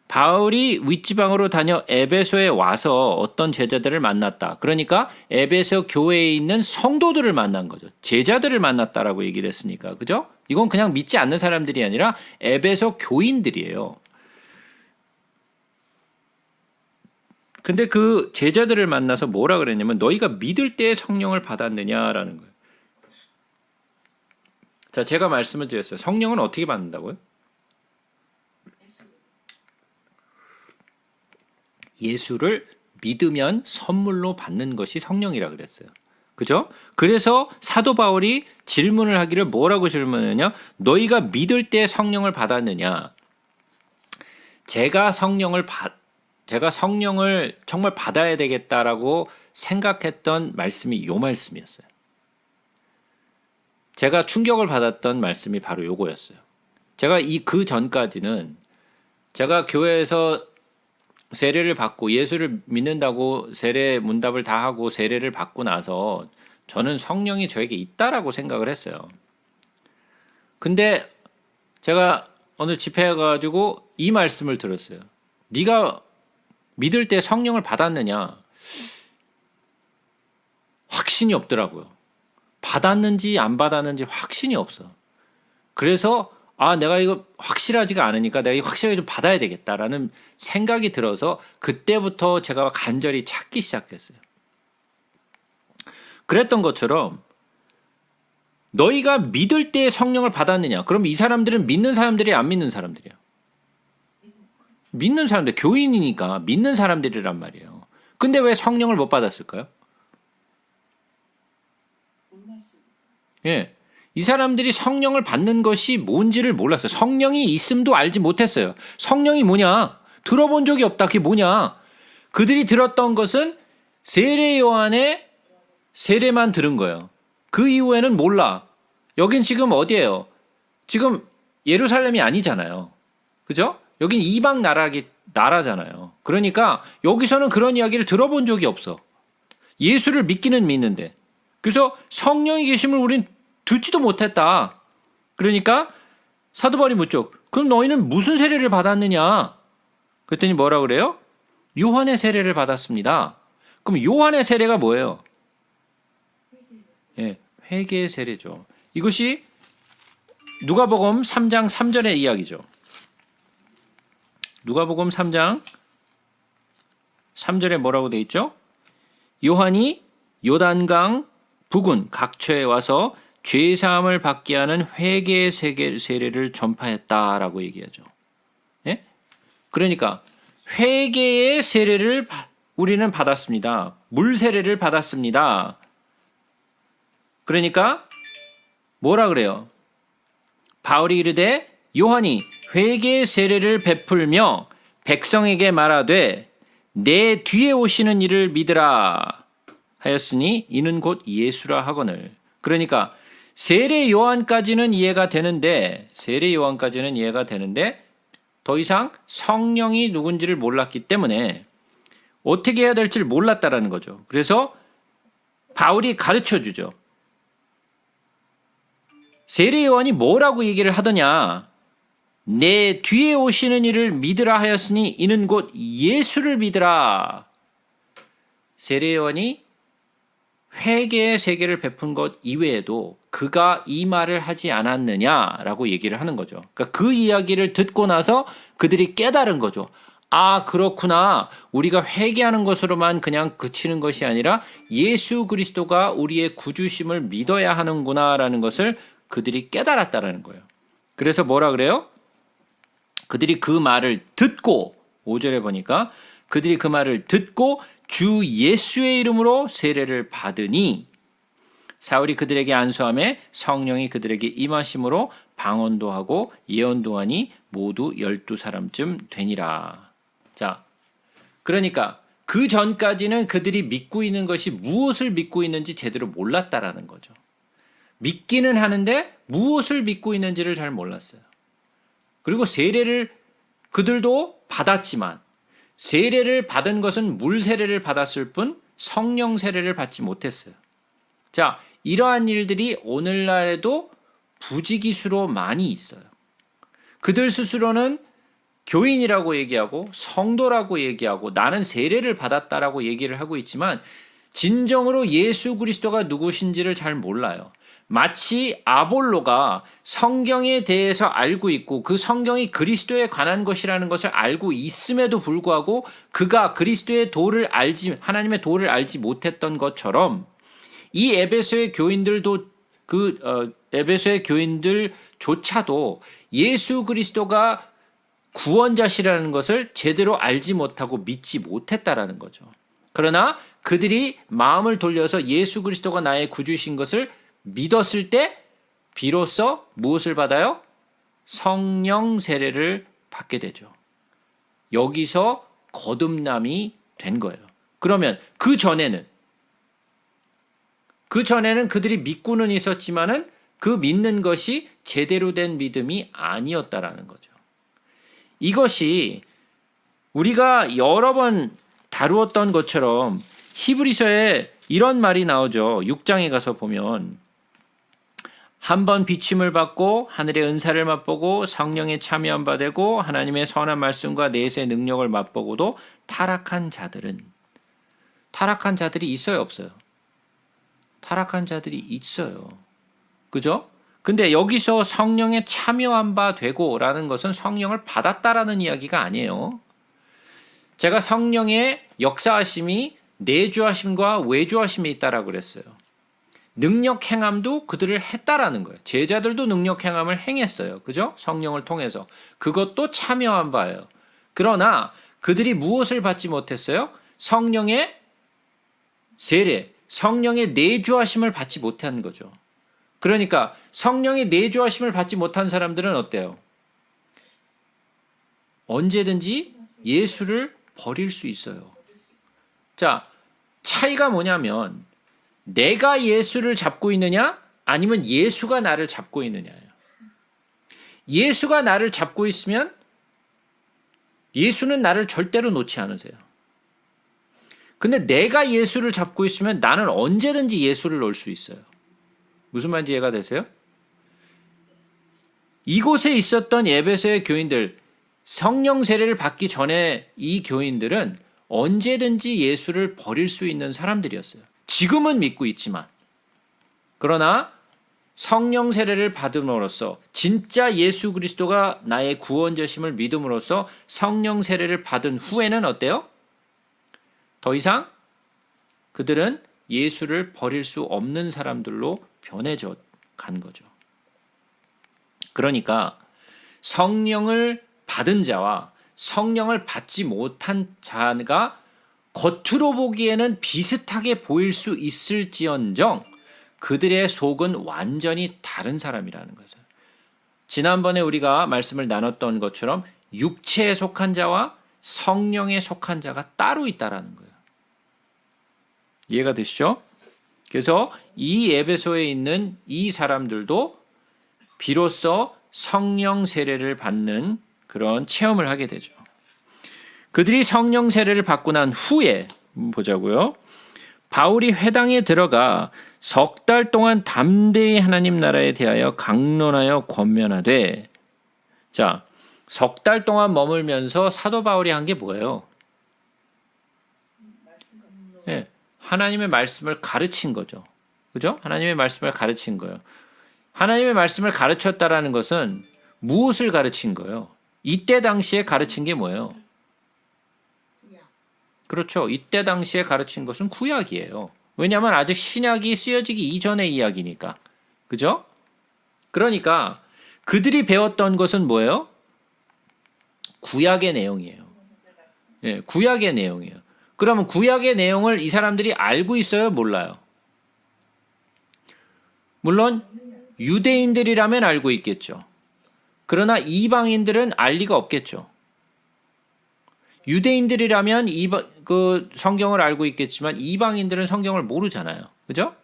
바울이 윗지방으로 다녀 에베소에 와서 어떤 제자들을 만났다. 그러니까 에베소 교회에 있는 성도들을 만난 거죠. 제자들을 만났다라고 얘기를 했으니까. 그죠? 이건 그냥 믿지 않는 사람들이 아니라 에베소 교인들이에요. 근데 그 제자들을 만나서 뭐라 그랬냐면 너희가 믿을 때 성령을 받았느냐라는 거예요. 자, 제가 말씀을 드렸어요. 성령은 어떻게 받는다고요? 예수를 믿으면 선물로 받는 것이 성령이라 그랬어요. 그죠? 그래서 사도 바울이 질문을 하기를 뭐라고 질문했냐? 너희가 믿을 때 성령을 받았느냐? 제가 성령을 정말 받아야 되겠다라고 생각했던 말씀이 요 말씀이었어요. 제가 충격을 받았던 말씀이 바로 요거였어요. 제가 그 전까지는 제가 교회에서 세례를 받고 예수를 믿는다고 세례 문답을 다 하고 세례를 받고 나서 저는 성령이 저에게 있다라고 생각을 했어요. 근데 제가 어느 집회에 가지고 이 말씀을 들었어요. 네가 믿을 때 성령을 받았느냐? 확신이 없더라고요. 받았는지 안 받았는지 확신이 없어. 그래서 내가 이거 확실하지가 않으니까 내가 이거 확실하게 좀 받아야 되겠다라는 생각이 들어서 그때부터 제가 간절히 찾기 시작했어요. 그랬던 것처럼 너희가 믿을 때 성령을 받았느냐? 그럼 이 사람들은 믿는 사람들이 안 믿는 사람들이야. 믿는 사람들, 교인이니까 믿는 사람들이란 말이에요. 근데 왜 성령을 못 받았을까요? 예. 이 사람들이 성령을 받는 것이 뭔지를 몰랐어요. 성령이 있음도 알지 못했어요. 성령이 뭐냐? 들어본 적이 없다. 그게 뭐냐? 그들이 들었던 것은 세례 요한의 세례만 들은 거예요. 그 이후에는 몰라. 여긴 지금 어디예요? 지금 예루살렘이 아니잖아요. 그죠? 여긴 이방 나라잖아요. 그러니까 여기서는 그런 이야기를 들어본 적이 없어. 예수를 믿기는 믿는데. 그래서 성령이 계심을 우린 듣지도 못했다. 그러니까 사도 바울이 묻죠. 그럼 너희는 무슨 세례를 받았느냐? 그랬더니 뭐라 그래요? 요한의 세례를 받았습니다. 그럼 요한의 세례가 뭐예요? 예, 회개의 세례죠. 이것이 누가복음 3장 3절의 이야기죠. 누가복음 3장 3절에 뭐라고 돼 있죠? 요한이 요단강 북은 각처에 와서 죄사함을 받게 하는 회개의 세례를 전파했다라고 얘기하죠. 예? 그러니까 회개의 세례를 우리는 받았습니다. 물 세례를 받았습니다. 그러니까 뭐라 그래요? 바울이 이르되 요한이 회개의 세례를 베풀며 백성에게 말하되 내 뒤에 오시는 이를 믿으라 하였으니 이는 곧 예수라 하거늘. 그러니까 세례 요한까지는 이해가 되는데 더 이상 성령이 누군지를 몰랐기 때문에 어떻게 해야 될지를 몰랐다라는 거죠. 그래서 바울이 가르쳐 주죠. 세례 요한이 뭐라고 얘기를 하더냐? 내 뒤에 오시는 이를 믿으라 하였으니 이는 곧 예수를 믿으라. 세례 요한이 회개의 세례를 베푼 것 이외에도 그가 이 말을 하지 않았느냐라고 얘기를 하는 거죠. 그러니까 그 이야기를 듣고 나서 그들이 깨달은 거죠. 아, 그렇구나. 우리가 회개하는 것으로만 그냥 그치는 것이 아니라 예수 그리스도가 우리의 구주심을 믿어야 하는구나라는 것을 그들이 깨달았다라는 거예요. 그래서 뭐라 그래요? 그들이 그 말을 듣고 5절에 보니까 그들이 그 말을 듣고 주 예수의 이름으로 세례를 받으니 사울이 그들에게 안수함에 성령이 그들에게 임하심으로 방언도 하고 예언도 하니 모두 12사람쯤 되니라. 자, 그러니까 그 전까지는 그들이 믿고 있는 것이 무엇을 믿고 있는지 제대로 몰랐다라는 거죠. 믿기는 하는데 무엇을 믿고 있는지를 잘 몰랐어요. 그리고 세례를 그들도 받았지만 세례를 받은 것은 물 세례를 받았을 뿐 성령 세례를 받지 못했어요. 자, 이러한 일들이 오늘날에도 부지기수로 많이 있어요. 그들 스스로는 교인이라고 얘기하고 성도라고 얘기하고 나는 세례를 받았다라고 얘기를 하고 있지만 진정으로 예수 그리스도가 누구신지를 잘 몰라요. 마치 아볼로가 성경에 대해서 알고 있고 그 성경이 그리스도에 관한 것이라는 것을 알고 있음에도 불구하고 그가 그리스도의 도를 하나님의 도를 알지 못했던 것처럼 이 에베소의 교인들도 에베소의 교인들조차도 예수 그리스도가 구원자시라는 것을 제대로 알지 못하고 믿지 못했다라는 거죠. 그러나 그들이 마음을 돌려서 예수 그리스도가 나의 구주신 것을 믿었을 때 비로소 무엇을 받아요? 성령 세례를 받게 되죠. 여기서 거듭남이 된 거예요. 그러면 그 전에는 그들이 믿고는 있었지만은 그 믿는 것이 제대로 된 믿음이 아니었다라는 거죠. 이것이 우리가 여러 번 다루었던 것처럼 히브리서에 이런 말이 나오죠. 6장에 가서 보면 한 번 비침을 받고 하늘의 은사를 맛보고 성령에 참여한 바 되고 하나님의 선한 말씀과 내세의 능력을 맛보고도 타락한 자들이 있어요, 없어요? 타락한 자들이 있어요. 그죠? 근데 여기서 성령에 참여한 바 되고라는 것은 성령을 받았다라는 이야기가 아니에요. 제가 성령의 역사하심이 내주하심과 외주하심에 있다라고 그랬어요. 능력 행함도 그들을 했다라는 거예요. 제자들도 능력 행함을 행했어요. 그죠? 성령을 통해서. 그것도 참여한 바예요. 그러나 그들이 무엇을 받지 못했어요? 성령의 세례, 성령의 내주하심을 받지 못한 거죠. 그러니까 성령의 내주하심을 받지 못한 사람들은 어때요? 언제든지 예수를 버릴 수 있어요. 자, 차이가 뭐냐면 내가 예수를 잡고 있느냐 아니면 예수가 나를 잡고 있느냐예요. 예수가 나를 잡고 있으면 예수는 나를 절대로 놓지 않으세요. 근데 내가 예수를 잡고 있으면 나는 언제든지 예수를 놓을 수 있어요. 무슨 말인지 이해가 되세요? 이곳에 있었던 에베소의 교인들, 성령 세례를 받기 전에 이 교인들은 언제든지 예수를 버릴 수 있는 사람들이었어요. 지금은 믿고 있지만. 그러나 성령 세례를 받음으로써 진짜 예수 그리스도가 나의 구원자심을 믿음으로써 성령 세례를 받은 후에는 어때요? 더 이상 그들은 예수를 버릴 수 없는 사람들로 변해져 간 거죠. 그러니까 성령을 받은 자와 성령을 받지 못한 자가 겉으로 보기에는 비슷하게 보일 수 있을지언정 그들의 속은 완전히 다른 사람이라는 거죠. 지난번에 우리가 말씀을 나눴던 것처럼 육체에 속한 자와 성령에 속한 자가 따로 있다라는 거예요. 이해가 되시죠? 그래서 이 에베소에 있는 이 사람들도 비로소 성령 세례를 받는 그런 체험을 하게 되죠. 그들이 성령 세례를 받고 난 후에 보자고요. 바울이 회당에 들어가 석 달 동안 담대히 하나님 나라에 대하여 강론하여 권면하되, 자, 석 달 동안 머물면서 사도 바울이 한 게 뭐예요? 네, 하나님의 말씀을 가르친 거죠. 그죠? 하나님의 말씀을 가르친 거예요. 하나님의 말씀을 가르쳤다라는 것은 무엇을 가르친 거예요? 이때 당시에 가르친 게 뭐예요? 그렇죠. 이때 당시에 가르친 것은 구약이에요. 왜냐하면 아직 신약이 쓰여지기 이전의 이야기니까. 그죠? 그러니까 그들이 배웠던 것은 뭐예요? 구약의 내용이에요. 예, 구약의 내용이에요. 그러면 구약의 내용을 이 사람들이 알고 있어요? 몰라요? 물론 유대인들이라면 알고 있겠죠. 그러나 이방인들은 알 리가 없겠죠. 유대인들이라면 그 성경을 알고 있겠지만 이방인들은 성경을 모르잖아요. 그죠?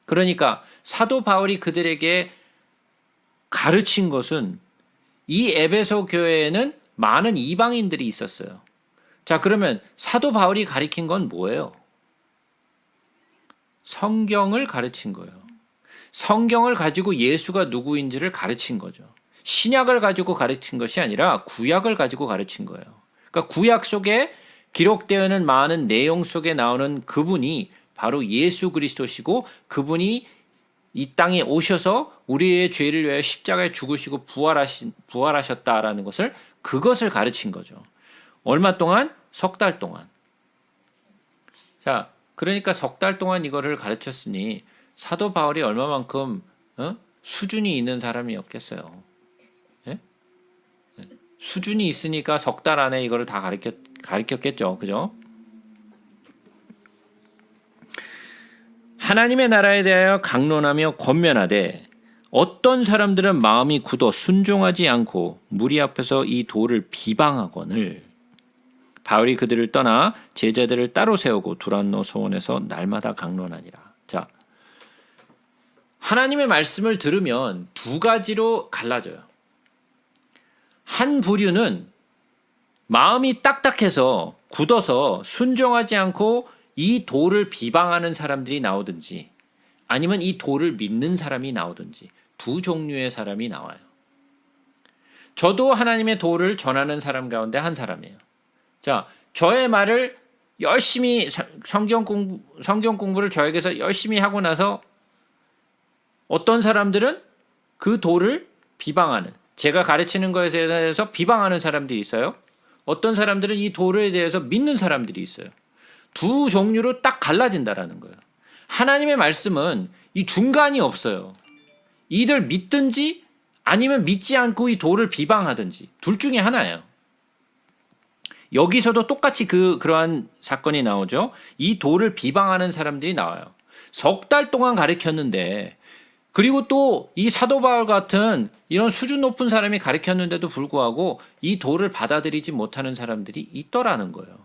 그러니까 사도 바울이 그들에게 가르친 것은 이 에베소 교회에는 많은 이방인들이 있었어요. 자, 그러면 사도 바울이 가르친 건 뭐예요? 성경을 가르친 거예요. 성경을 가지고 예수가 누구인지를 가르친 거죠. 신약을 가지고 가르친 것이 아니라 구약을 가지고 가르친 거예요. 그러니까 구약 속에 기록되어 있는 많은 내용 속에 나오는 그분이 바로 예수 그리스도시고 그분이 이 땅에 오셔서 우리의 죄를 위하여 십자가에 죽으시고 부활하셨다라는 것을 그것을 가르친 거죠. 얼마 동안? 석 달 동안. 자, 그러니까 석 달 동안 이거를 가르쳤으니 사도 바울이 얼마만큼 수준이 있는 사람이었겠어요. 예? 수준이 있으니까 석 달 안에 이거를 다 가르쳤겠죠. 그죠? 하나님의 나라에 대하여 강론하며 권면하되 어떤 사람들은 마음이 굳어 순종하지 않고 무리 앞에서 이 도를 비방하거늘 바울이 그들을 떠나 제자들을 따로 세우고 두란노 소원에서 날마다 강론하니라. 자, 하나님의 말씀을 들으면 두 가지로 갈라져요. 한 부류는 마음이 딱딱해서 굳어서 순종하지 않고 이 도를 비방하는 사람들이 나오든지 아니면 이 도를 믿는 사람이 나오든지 두 종류의 사람이 나와요. 저도 하나님의 도를 전하는 사람 가운데 한 사람이에요. 자, 저의 말을 열심히 성경 공부를 저에게서 열심히 하고 나서 어떤 사람들은 그 도를 비방하는, 제가 가르치는 것에 대해서 비방하는 사람들이 있어요. 어떤 사람들은 이 도에 대해서 믿는 사람들이 있어요. 두 종류로 딱 갈라진다라는 거예요. 하나님의 말씀은 이 중간이 없어요. 이들 믿든지 아니면 믿지 않고 이 도를 비방하든지 둘 중에 하나예요. 여기서도 똑같이 그러한 사건이 나오죠. 이 도를 비방하는 사람들이 나와요. 석 달 동안 가르쳤는데 그리고 또 이 사도 바울 같은 이런 수준 높은 사람이 가르쳤는데도 불구하고 이 도를 받아들이지 못하는 사람들이 있더라는 거예요.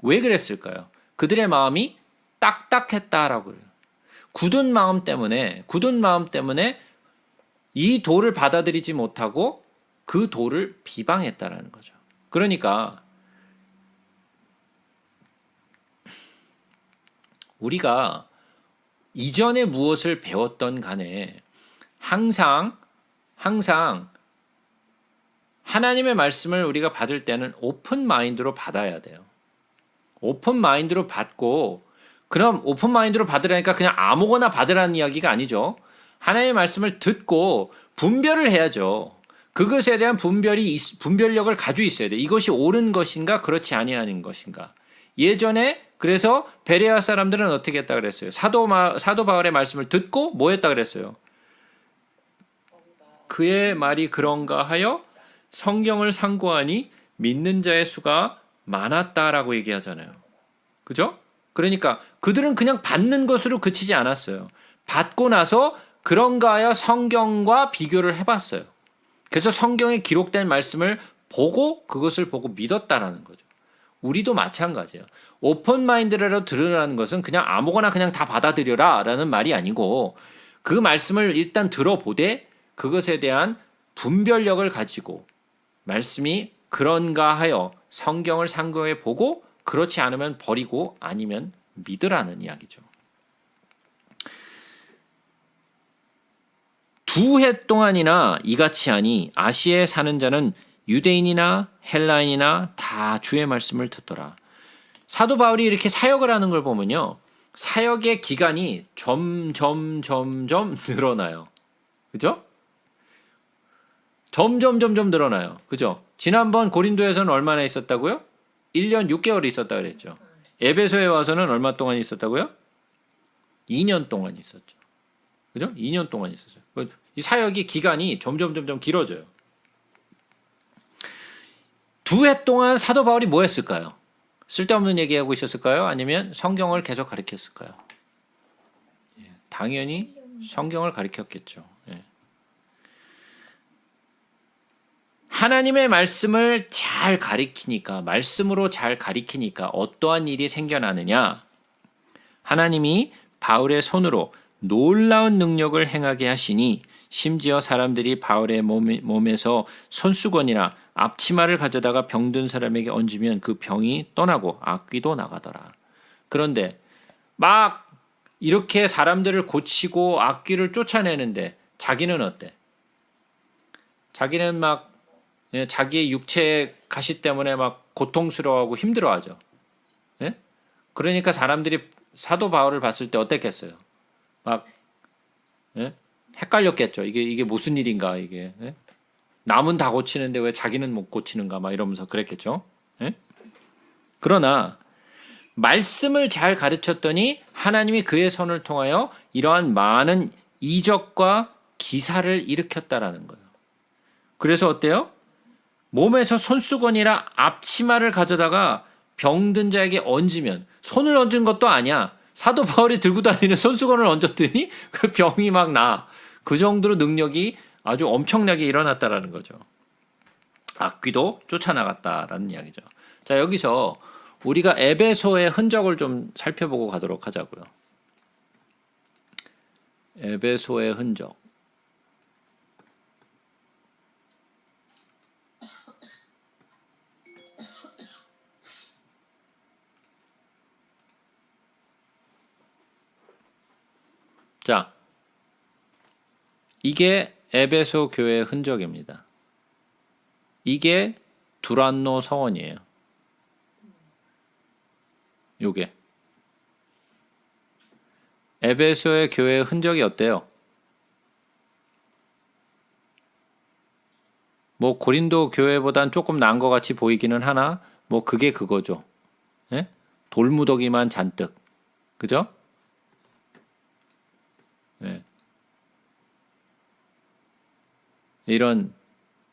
왜 그랬을까요? 그들의 마음이 딱딱했다라고 그래요. 굳은 마음 때문에 이 도를 받아들이지 못하고 그 도를 비방했다라는 거죠. 그러니까 우리가 이전에 무엇을 배웠던 간에 항상 하나님의 말씀을 우리가 받을 때는 오픈 마인드로 받아야 돼요. 오픈 마인드로 받고, 그럼 오픈 마인드로 받으라니까 그냥 아무거나 받으라는 이야기가 아니죠. 하나님의 말씀을 듣고 분별을 해야죠. 그것에 대한 분별력을 가지고 있어야 돼. 이것이 옳은 것인가 그렇지 아니하는 것인가. 예전에 그래서 베레아 사람들은 어떻게 했다 그랬어요? 사도 바울의 말씀을 듣고 뭐 했다 그랬어요? 그의 말이 그런가 하여 성경을 상고하니 믿는 자의 수가 많았다라고 얘기하잖아요. 그죠? 그러니까 그들은 그냥 받는 것으로 그치지 않았어요. 받고 나서 그런가 하여 성경과 비교를 해봤어요. 그래서 성경에 기록된 말씀을 보고 그것을 보고 믿었다라는 거죠. 우리도 마찬가지예요. 오픈 마인드로 들으라는 것은 그냥 아무거나 그냥 다 받아들여라 라는 말이 아니고 그 말씀을 일단 들어보되 그것에 대한 분별력을 가지고 말씀이 그런가 하여 성경을 상고해 보고 그렇지 않으면 버리고 아니면 믿으라는 이야기죠. 2해 동안이나 이같이 하니 아시아에 사는 자는 유대인이나 헬라인이나 다 주의 말씀을 듣더라. 사도 바울이 이렇게 사역을 하는 걸 보면요. 사역의 기간이 점점 늘어나요. 그죠? 점점 늘어나요. 그죠? 지난번 고린도에서는 얼마나 있었다고요? 1년 6개월 있었다 그랬죠. 에베소에 와서는 얼마 동안 있었다고요? 2년 동안 있었죠. 그죠? 2년 동안 있었어요. 이 사역이 기간이 점점 길어져요. 2해 동안 사도 바울이 뭐 했을까요? 쓸데없는 얘기하고 있었을까요? 아니면 성경을 계속 가르쳤을까요? 당연히 성경을 가리켰겠죠. 예. 하나님의 말씀을 잘 가리키니까, 말씀으로 잘 가리키니까 어떠한 일이 생겨나느냐? 하나님이 바울의 손으로 놀라운 능력을 행하게 하시니 심지어 사람들이 바울의 몸에서 손수건이나 앞치마를 가져다가 병든 사람에게 얹으면 그 병이 떠나고 악귀도 나가더라. 그런데 막 이렇게 사람들을 고치고 악귀를 쫓아내는데 자기는 어때? 자기는 막 자기의 육체의 가시 때문에 막 고통스러워하고 힘들어하죠. 예? 그러니까 사람들이 사도 바울을 봤을 때 어땠겠어요? 막 예? 헷갈렸겠죠. 이게 무슨 일인가 이게. 예? 남은 다 고치는데 왜 자기는 못 고치는가 막 이러면서 그랬겠죠. 예? 그러나 말씀을 잘 가르쳤더니 하나님이 그의 손을 통하여 이러한 많은 이적과 기사를 일으켰다라는 거예요. 그래서 어때요? 몸에서 손수건이나 앞치마를 가져다가 병든 자에게 얹으면, 손을 얹은 것도 아니야. 사도 바울이 들고 다니는 손수건을 얹었더니 그 병이 막 나. 그 정도로 능력이 아주 엄청나게 일어났다라는 거죠. 악귀도 쫓아나갔다라는 이야기죠. 자, 여기서 우리가 에베소의 흔적을 좀 살펴보고 가도록 하자고요. 에베소의 흔적. 자, 이게 에베소 교회의 흔적입니다. 이게 두란노 서원이에요. 요게 에베소의 교회의 흔적이 어때요? 뭐 고린도 교회보단 조금 나은 것 같이 보이기는 하나 뭐 그게 그거죠. 예? 돌무더기만 잔뜩. 그죠? 예. 이런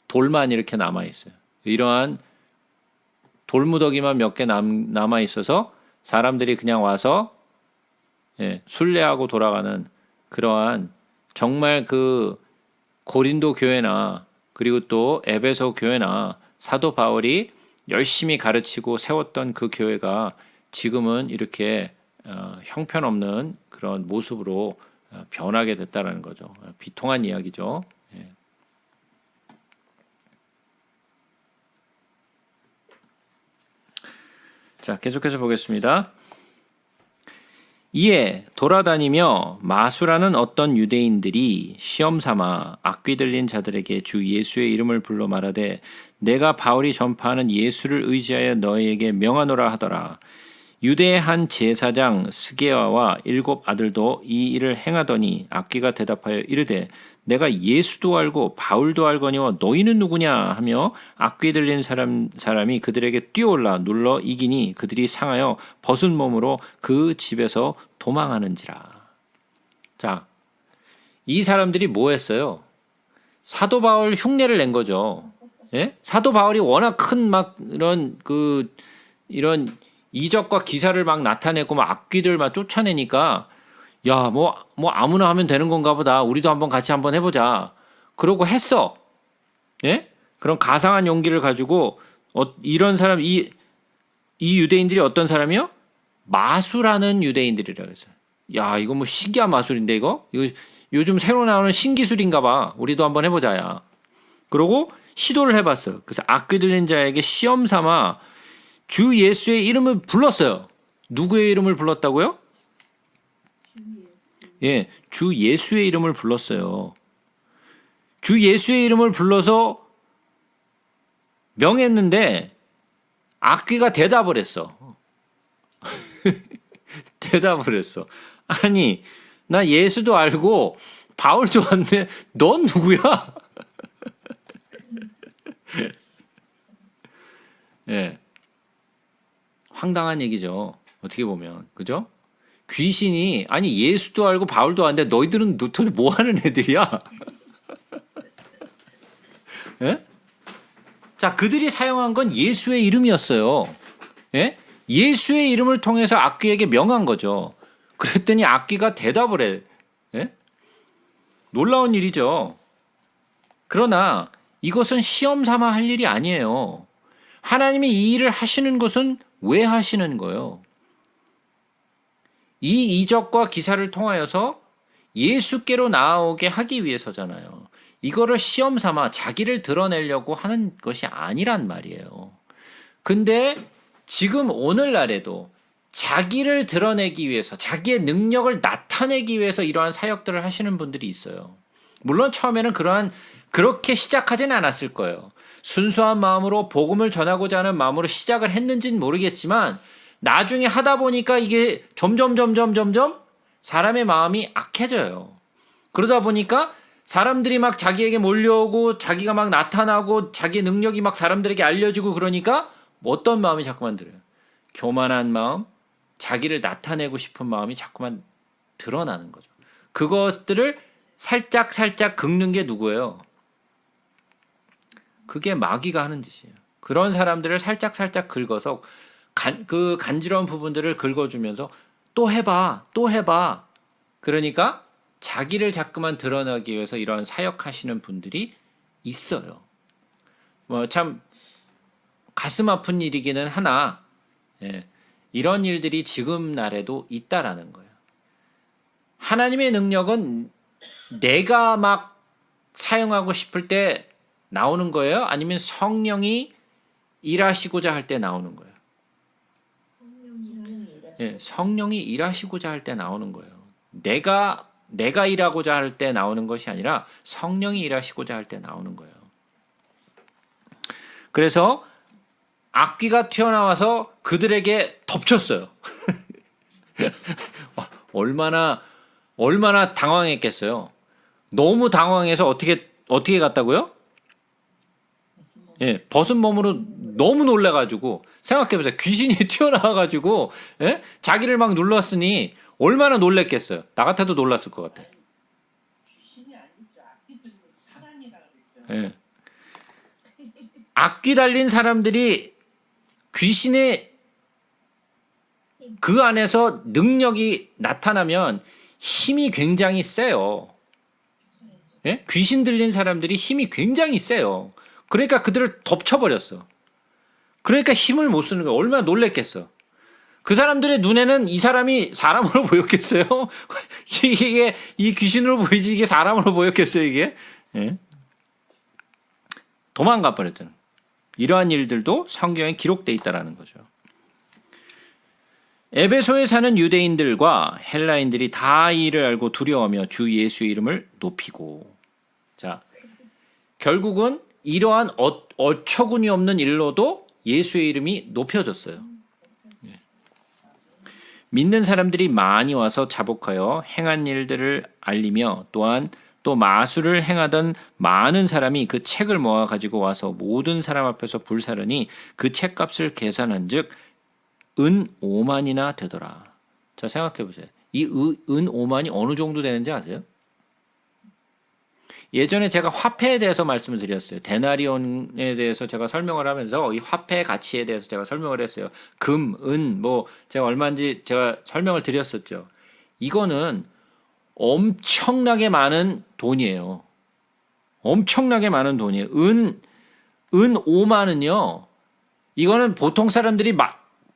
돌만 이렇게 남아 있어요. 이러한 돌무더기만 몇 개 남아 있어서 사람들이 그냥 와서 순례하고 돌아가는 그러한 정말 그 고린도 교회나 그리고 또 에베소 교회나 사도 바울이 열심히 가르치고 세웠던 그 교회가 지금은 이렇게 형편없는 그런 모습으로 변하게 됐다는 거죠. 비통한 이야기죠. 자, 계속해서 보겠습니다. 이에 돌아다니며 마수라는 어떤 유대인들이 시험 삼아 악귀 들린 자들에게 주 예수의 이름을 불러 말하되 내가 바울이 전파하는 예수를 의지하여 너희에게 명하노라 하더라. 유대의 한 제사장 스게와와 7 아들도 이 일을 행하더니 악귀가 대답하여 이르되 내가 예수도 알고 바울도 알거니와 너희는 누구냐 하며 악귀 들린 사람이 그들에게 뛰어올라 눌러 이기니 그들이 상하여 벗은 몸으로 그 집에서 도망하는지라. 자, 이 사람들이 뭐 했어요? 사도 바울 흉내를 낸 거죠. 예? 사도 바울이 워낙 큰 막 이런 이적과 기사를 막 나타내고 막 악귀들 막 쫓아내니까 야, 뭐 아무나 하면 되는 건가 보다. 우리도 한번 같이 한번 해보자. 그러고 했어. 예? 그런 가상한 용기를 가지고 이런 사람 이 유대인들이 어떤 사람이요? 마술하는 유대인들이라고 했어요. 야, 이거 뭐 신기한 마술인데 이거 요즘 새로 나오는 신기술인가 봐. 우리도 한번 해보자야. 그러고 시도를 해봤어요. 그래서 악귀 들린 자에게 시험 삼아 주 예수의 이름을 불렀어요. 누구의 이름을 불렀다고요? 예, 주 예수의 이름을 불렀어요. 주 예수의 이름을 불러서 명했는데 악귀가 대답을 했어. 대답을 했어. 아니, 나 예수도 알고 바울도 안돼. 넌 누구야? 예, 황당한 얘기죠. 어떻게 보면, 그죠? 귀신이 아니 예수도 알고 바울도 아는데 너희들은 도대체 뭐 하는 애들이야? 예? 자, 그들이 사용한 건 예수의 이름이었어요. 예? 예수의 이름을 통해서 악귀에게 명한 거죠. 그랬더니 악귀가 대답을 해. 예? 놀라운 일이죠. 그러나 이것은 시험 삼아 할 일이 아니에요. 하나님이 이 일을 하시는 것은 왜 하시는 거예요? 이 이적과 기사를 통하여서 예수께로 나아오게 하기 위해서잖아요. 이거를 시험 삼아 자기를 드러내려고 하는 것이 아니란 말이에요. 근데 지금 오늘날에도 자기를 드러내기 위해서, 자기의 능력을 나타내기 위해서 이러한 사역들을 하시는 분들이 있어요. 물론 처음에는 그렇게 시작하진 않았을 거예요. 순수한 마음으로 복음을 전하고자 하는 마음으로 시작을 했는지는 모르겠지만 나중에 하다 보니까 이게 점점 사람의 마음이 악해져요. 그러다 보니까 사람들이 막 자기에게 몰려오고 자기가 막 나타나고 자기의 능력이 막 사람들에게 알려지고 그러니까 어떤 마음이 자꾸만 들어요? 교만한 마음, 자기를 나타내고 싶은 마음이 자꾸만 드러나는 거죠. 그것들을 살짝 긁는 게 누구예요? 그게 마귀가 하는 짓이에요. 그런 사람들을 살짝 긁어서 그 간지러운 부분들을 긁어주면서 또 해봐. 그러니까 자기를 자꾸만 드러나기 위해서 이런 사역하시는 분들이 있어요. 참 가슴 아픈 일이기는 하나, 이런 일들이 지금 날에도 있다라는 거예요. 하나님의 능력은 내가 막 사용하고 싶을 때 나오는 거예요? 아니면 성령이 일하시고자 할 때 나오는 거예요? 성령이 일하시고자 할 때 나오는 거예요. 내가 일하고자 할 때 나오는 것이 아니라 성령이 일하시고자 할 때 나오는 거예요. 그래서 악귀가 튀어나와서 그들에게 덮쳤어요. 얼마나 당황했겠어요. 너무 당황해서 어떻게 갔다고요? 벗은 몸으로 너무 놀래가지고 생각해보세요. 귀신이 튀어나와가지고 자기를 막 눌렀으니 얼마나 놀랬겠어요. 나 같아도 놀랐을 것 같아. 귀신이 아니죠. 악기들은 사람이라고 그랬죠. 악귀 달린 사람들이 귀신의 그 안에서 능력이 나타나면 힘이 굉장히 세요. 귀신 들린 사람들이 힘이 굉장히 세요. 그러니까 그들을 덮쳐버렸어. 그러니까 힘을 못 쓰는 거야. 얼마나 놀랬겠어. 그 사람들의 눈에는 이 사람이 사람으로 보였겠어요? 이게 이 귀신으로 보이지 이게 사람으로 보였겠어요 이게? 도망가 버렸잖아요. 이러한 일들도 성경에 기록되어 있다는 거죠. 에베소에 사는 유대인들과 헬라인들이 다 이 일을 알고 두려워하며 주 예수의 이름을 높이고, 자, 결국은 이러한 어처구니 없는 일로도 예수의 이름이 높여졌어요. 믿는 사람들이 많이 와서 자복하여 행한 일들을 알리며 또한 또 마술을 행하던 많은 사람이 그 책을 모아 가지고 와서 모든 사람 앞에서 불사르니 그 책값을 계산한즉 은 5만이나 되더라. 자, 생각해 보세요. 이 은 5만이 어느 정도 되는지 아세요? 예전에 제가 화폐에 대해서 말씀을 드렸어요. 데나리온에 대해서 제가 설명을 하면서 이 화폐 가치에 대해서 제가 설명을 했어요. 금, 은, 제가 얼마인지 제가 설명을 드렸었죠. 이거는 엄청나게 많은 돈이에요. 엄청나게 많은 돈이에요. 은 5만은요. 이거는 보통 사람들이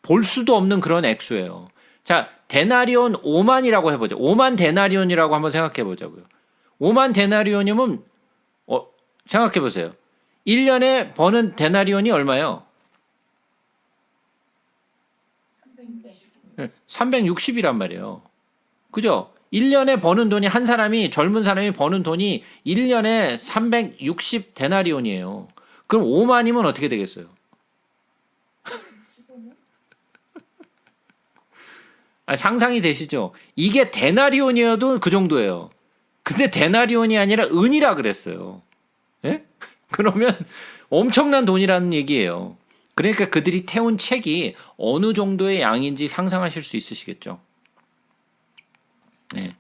볼 수도 없는 그런 액수예요. 자, 데나리온 5만이라고 해보죠. 5만 데나리온이라고 한번 생각해 보자고요. 5만 데나리온이면 생각해 보세요. 1년에 버는 데나리온이 얼마예요? 360이란 말이에요. 그죠? 1년에 버는 돈이 젊은 사람이 버는 돈이 1년에 360 데나리온이에요. 그럼 5만이면 어떻게 되겠어요? 상상이 되시죠? 이게 데나리온이어도 그 정도예요. 근데 데나리온이 아니라 은이라 그랬어요. 예? 그러면 엄청난 돈이라는 얘기예요. 그러니까 그들이 태운 책이 어느 정도의 양인지 상상하실 수 있으시겠죠? 네.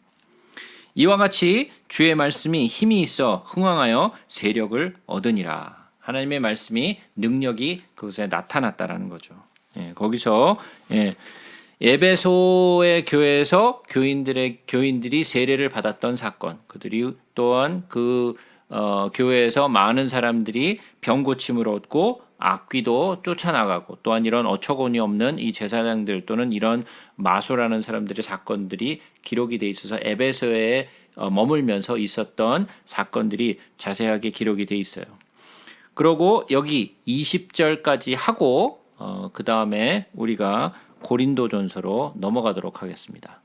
이와 같이 주의 말씀이 힘이 있어 흥왕하여 세력을 얻으니라. 하나님의 말씀이 능력이 그것에 나타났다라는 거죠. 거기서 에베소의 교회에서 교인들이 세례를 받았던 사건, 그들이 또한 교회에서 많은 사람들이 병 고침을 얻고 악귀도 쫓아나가고, 또한 이런 어처구니 없는 이 제사장들 또는 이런 마술하는 사람들의 사건들이 기록이 돼 있어서 에베소에 머물면서 있었던 사건들이 자세하게 기록이 돼 있어요. 그러고 여기 20절까지 하고 그 다음에 우리가 고린도전서로 넘어가도록 하겠습니다.